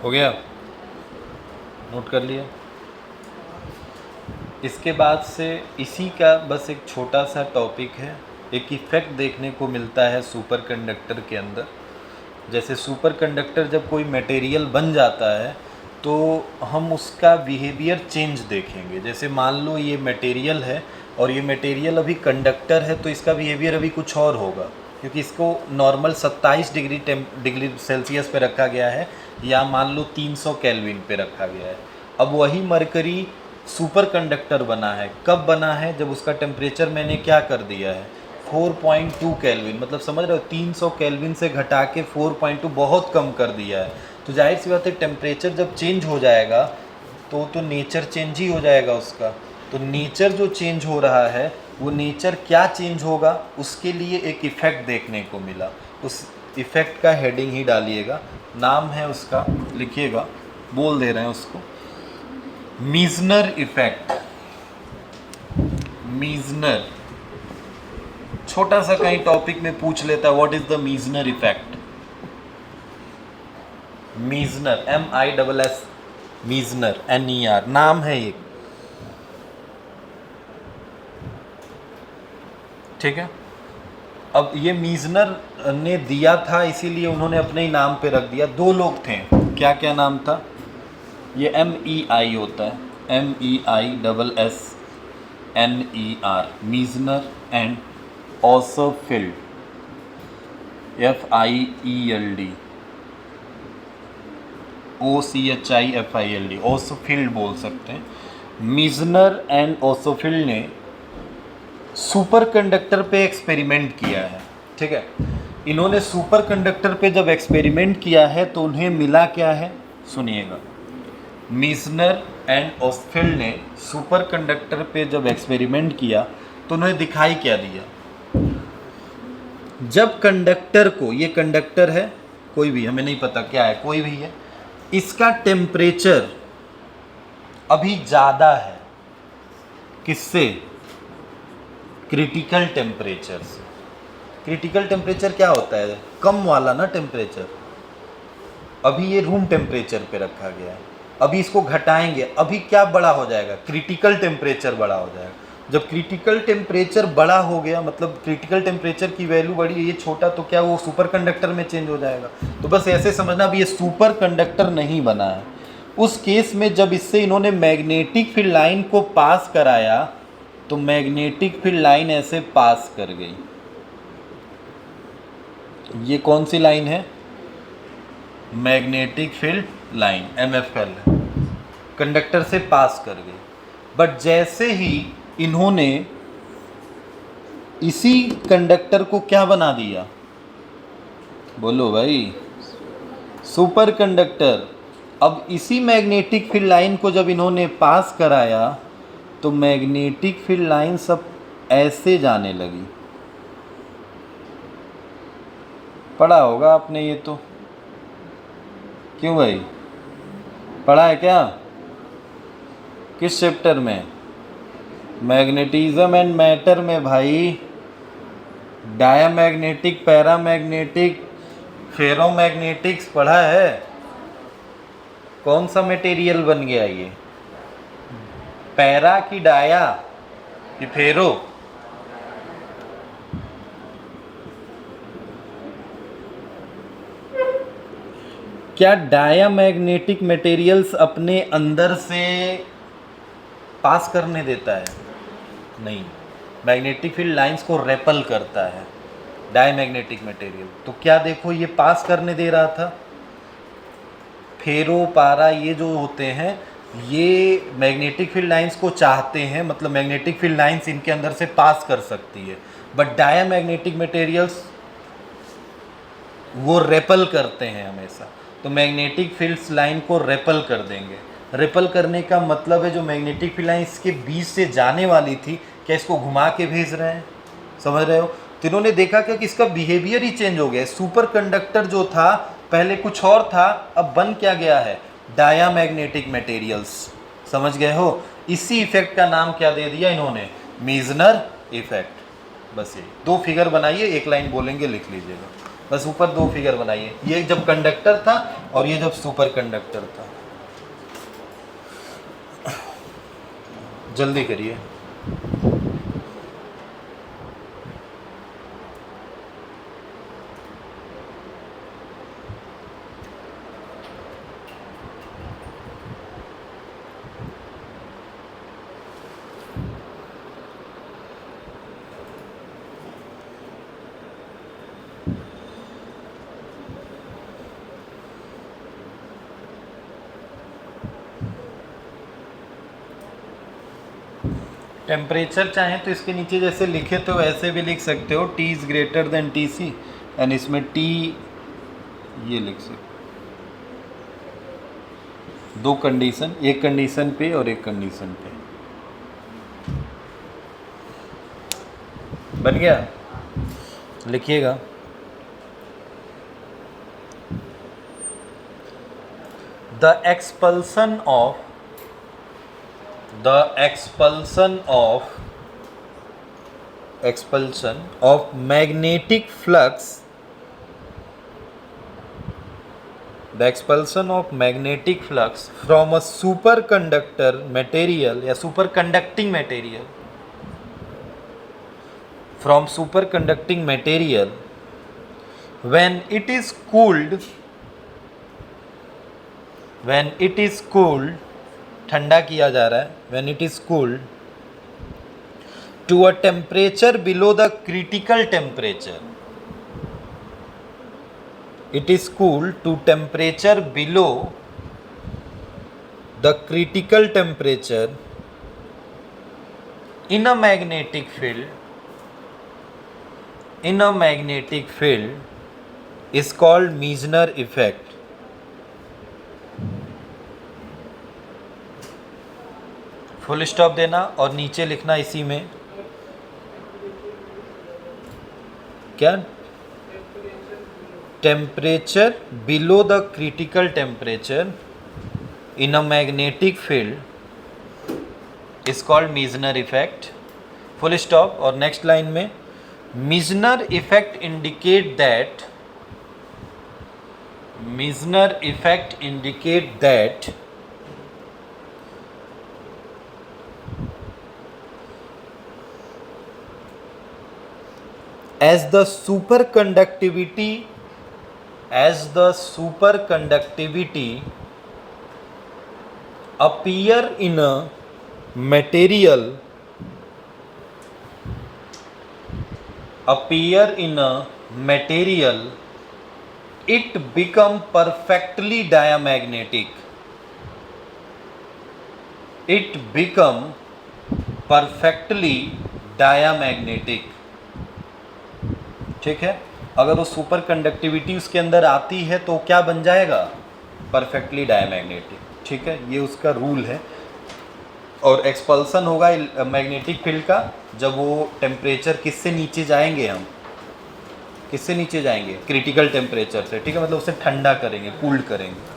हो गया, नोट कर लिया। इसके बाद से इसी का बस एक छोटा सा टॉपिक है, एक इफ़ेक्ट देखने को मिलता है सुपर कंडक्टर के अंदर। जैसे सुपर कंडक्टर जब कोई मटेरियल बन जाता है तो हम उसका बिहेवियर चेंज देखेंगे। जैसे मान लो ये मटेरियल है और ये मटेरियल अभी कंडक्टर है, तो इसका बिहेवियर अभी कुछ और होगा, क्योंकि इसको नॉर्मल 27 डिग्री सेल्सियस पे रखा गया है, या मान लो 300 केल्विन पे रखा गया है। अब वही मरकरी सुपर कंडक्टर बना है, कब बना है, जब उसका टेम्परेचर मैंने क्या कर दिया है, 4.2 केल्विन, मतलब समझ रहे हो 300 केल्विन से घटा के 4.2 बहुत कम कर दिया है। तो जाहिर सी बात है टेम्परेचर जब चेंज हो जाएगा तो नेचर चेंज ही हो जाएगा उसका। तो नेचर जो चेंज हो रहा है, वो नेचर क्या चेंज होगा, उसके लिए एक इफ़ेक्ट देखने को मिला। उस इफ़ेक्ट का हेडिंग ही डालिएगा, नाम है उसका, लिखिएगा, बोल दे रहे हैं उसको, मीजनर इफ़ेक्ट। मीजनर, छोटा सा कहीं टॉपिक में पूछ लेता है, what is the Meissner effect. Meissner, MISS, Meissner, NER, नाम है एक, ठीक है। अब ये मीजनर ने दिया था, इसीलिए उन्होंने अपने ही नाम पे रख दिया। दो लोग थे, क्या क्या नाम था, ये MEI होता है, MEISSNER, Meissner and Ochsenfeld, FIELD, OCHIFILD, Ochsenfeld बोल सकते हैं। मीजनर एंड ऑसोफिल्ड ने सुपर कंडक्टर पे एक्सपेरिमेंट किया है, ठीक है। इन्होंने सुपर कंडक्टर पे जब एक्सपेरिमेंट किया है तो उन्हें मिला क्या है, सुनिएगा। मीजनर एंड ऑस्टफेल्ड ने सुपर कंडक्टर पे जब एक्सपेरिमेंट किया तो उन्हें दिखाई क्या दिया, जब कंडक्टर को, ये कंडक्टर है कोई भी, हमें नहीं पता क्या है, कोई भी है, इसका टेम्परेचर अभी ज़्यादा है किससे, क्रिटिकल टेम्परेचर से। क्रिटिकल टेम्परेचर क्या होता है, कम वाला ना टेम्परेचर। अभी ये रूम टेम्परेचर पे रखा गया है, अभी इसको घटाएंगे, अभी क्या बड़ा हो जाएगा, क्रिटिकल टेम्परेचर बड़ा हो जाएगा। जब क्रिटिकल टेम्परेचर बड़ा हो गया, मतलब क्रिटिकल टेम्परेचर की वैल्यू बड़ी है, ये छोटा, तो क्या वो सुपर कंडक्टर में चेंज हो जाएगा। तो बस ऐसे समझना, अब ये सुपर कंडक्टर नहीं बना है। उस केस में जब इससे इन्होंने मैग्नेटिक फील्ड लाइन को पास कराया तो मैग्नेटिक फील्ड लाइन ऐसे पास कर गई। ये कौन सी लाइन है, magnetic field line, MFL, conductor से पास कर गई। बट जैसे ही इन्होंने इसी कंडक्टर को क्या बना दिया, बोलो भाई, सुपर कंडक्टर। अब इसी मैग्नेटिक फील्ड लाइन को जब इन्होंने पास कराया तो मैग्नेटिक फील्ड लाइन सब ऐसे जाने लगी। पढ़ा होगा आपने ये तो, क्यों भाई, पढ़ा है क्या, किस चैप्टर में, मैग्नेटिज्म एंड मैटर में भाई। डायामैग्नेटिक, पैरामैग्नेटिक, फेरोमैग्नेटिक्स पढ़ा है। कौन सा मटेरियल बन गया ये, पैरा की डाया कि फेरो, क्या डायामैग्नेटिक मटेरियल्स अपने अंदर से पास करने देता है, नहीं, मैग्नेटिक फील्ड लाइंस को रेपल करता है डायमैग्नेटिक मटेरियल। तो क्या देखो ये पास करने दे रहा था, फेरो, पारा, ये जो होते हैं ये मैग्नेटिक फील्ड लाइंस को चाहते हैं, मतलब मैग्नेटिक फील्ड लाइंस इनके अंदर से पास कर सकती है। बट डायमैग्नेटिक मटेरियल्स वो रेपल करते हैं हमेशा, तो मैग्नेटिक फील्ड्स लाइन को रेपल कर देंगे। रेपल करने का मतलब है जो मैग्नेटिक फील्ड लाइन इसके बीच से जाने वाली थी, क्या इसको घुमा के भेज रहे हैं, समझ रहे हो। तो इन्होंने देखा क्या कि इसका बिहेवियर ही चेंज हो गया। सुपर कंडक्टर जो था पहले कुछ और था, अब बन क्या गया है, डायामैग्नेटिक मटेरियल्स, समझ गए हो। इसी इफेक्ट का नाम क्या दे दिया इन्होंने, मीजनर इफेक्ट। बस ये दो फिगर बनाइए, एक लाइन बोलेंगे, लिख लीजिएगा। बस ऊपर दो फिगर बनाइए, ये जब कंडक्टर था और ये जब सुपर कंडक्टर था। जल्दी करिए। टेम्परेचर चाहे तो इसके नीचे जैसे लिखे तो वैसे भी लिख सकते हो, T is greater than TC, and इसमें T ये लिख सकते, दो कंडीशन, एक कंडीशन पे और एक कंडीशन पे। बन गया, लिखिएगा। The expulsion of magnetic flux, the expulsion of magnetic flux from a superconductor material या superconducting material, from superconducting material when it is cooled, ठंडा किया जा रहा है, when it is cooled to a temperature below the critical temperature, it is cooled to temperature below the critical temperature in a magnetic field is called Meissner effect. Full stop देना और नीचे लिखना इसी में क्या, temperature below the critical temperature in a magnetic field is called Meissner effect. Full stop और next line में Meissner effect indicate that as the superconductivity appear in a material it become perfectly diamagnetic। ठीक है, अगर वो super conductivity उसके अंदर आती है तो क्या बन जाएगा, परफेक्टली डायमैग्नेटिक। ठीक है, ये उसका रूल है। और एक्सपल्सन होगा मैग्नेटिक फील्ड का जब वो टेम्परेचर किससे नीचे जाएंगे, हम किससे नीचे जाएंगे, क्रिटिकल टेम्परेचर से। ठीक है, मतलब उसे ठंडा करेंगे, कूल्ड करेंगे।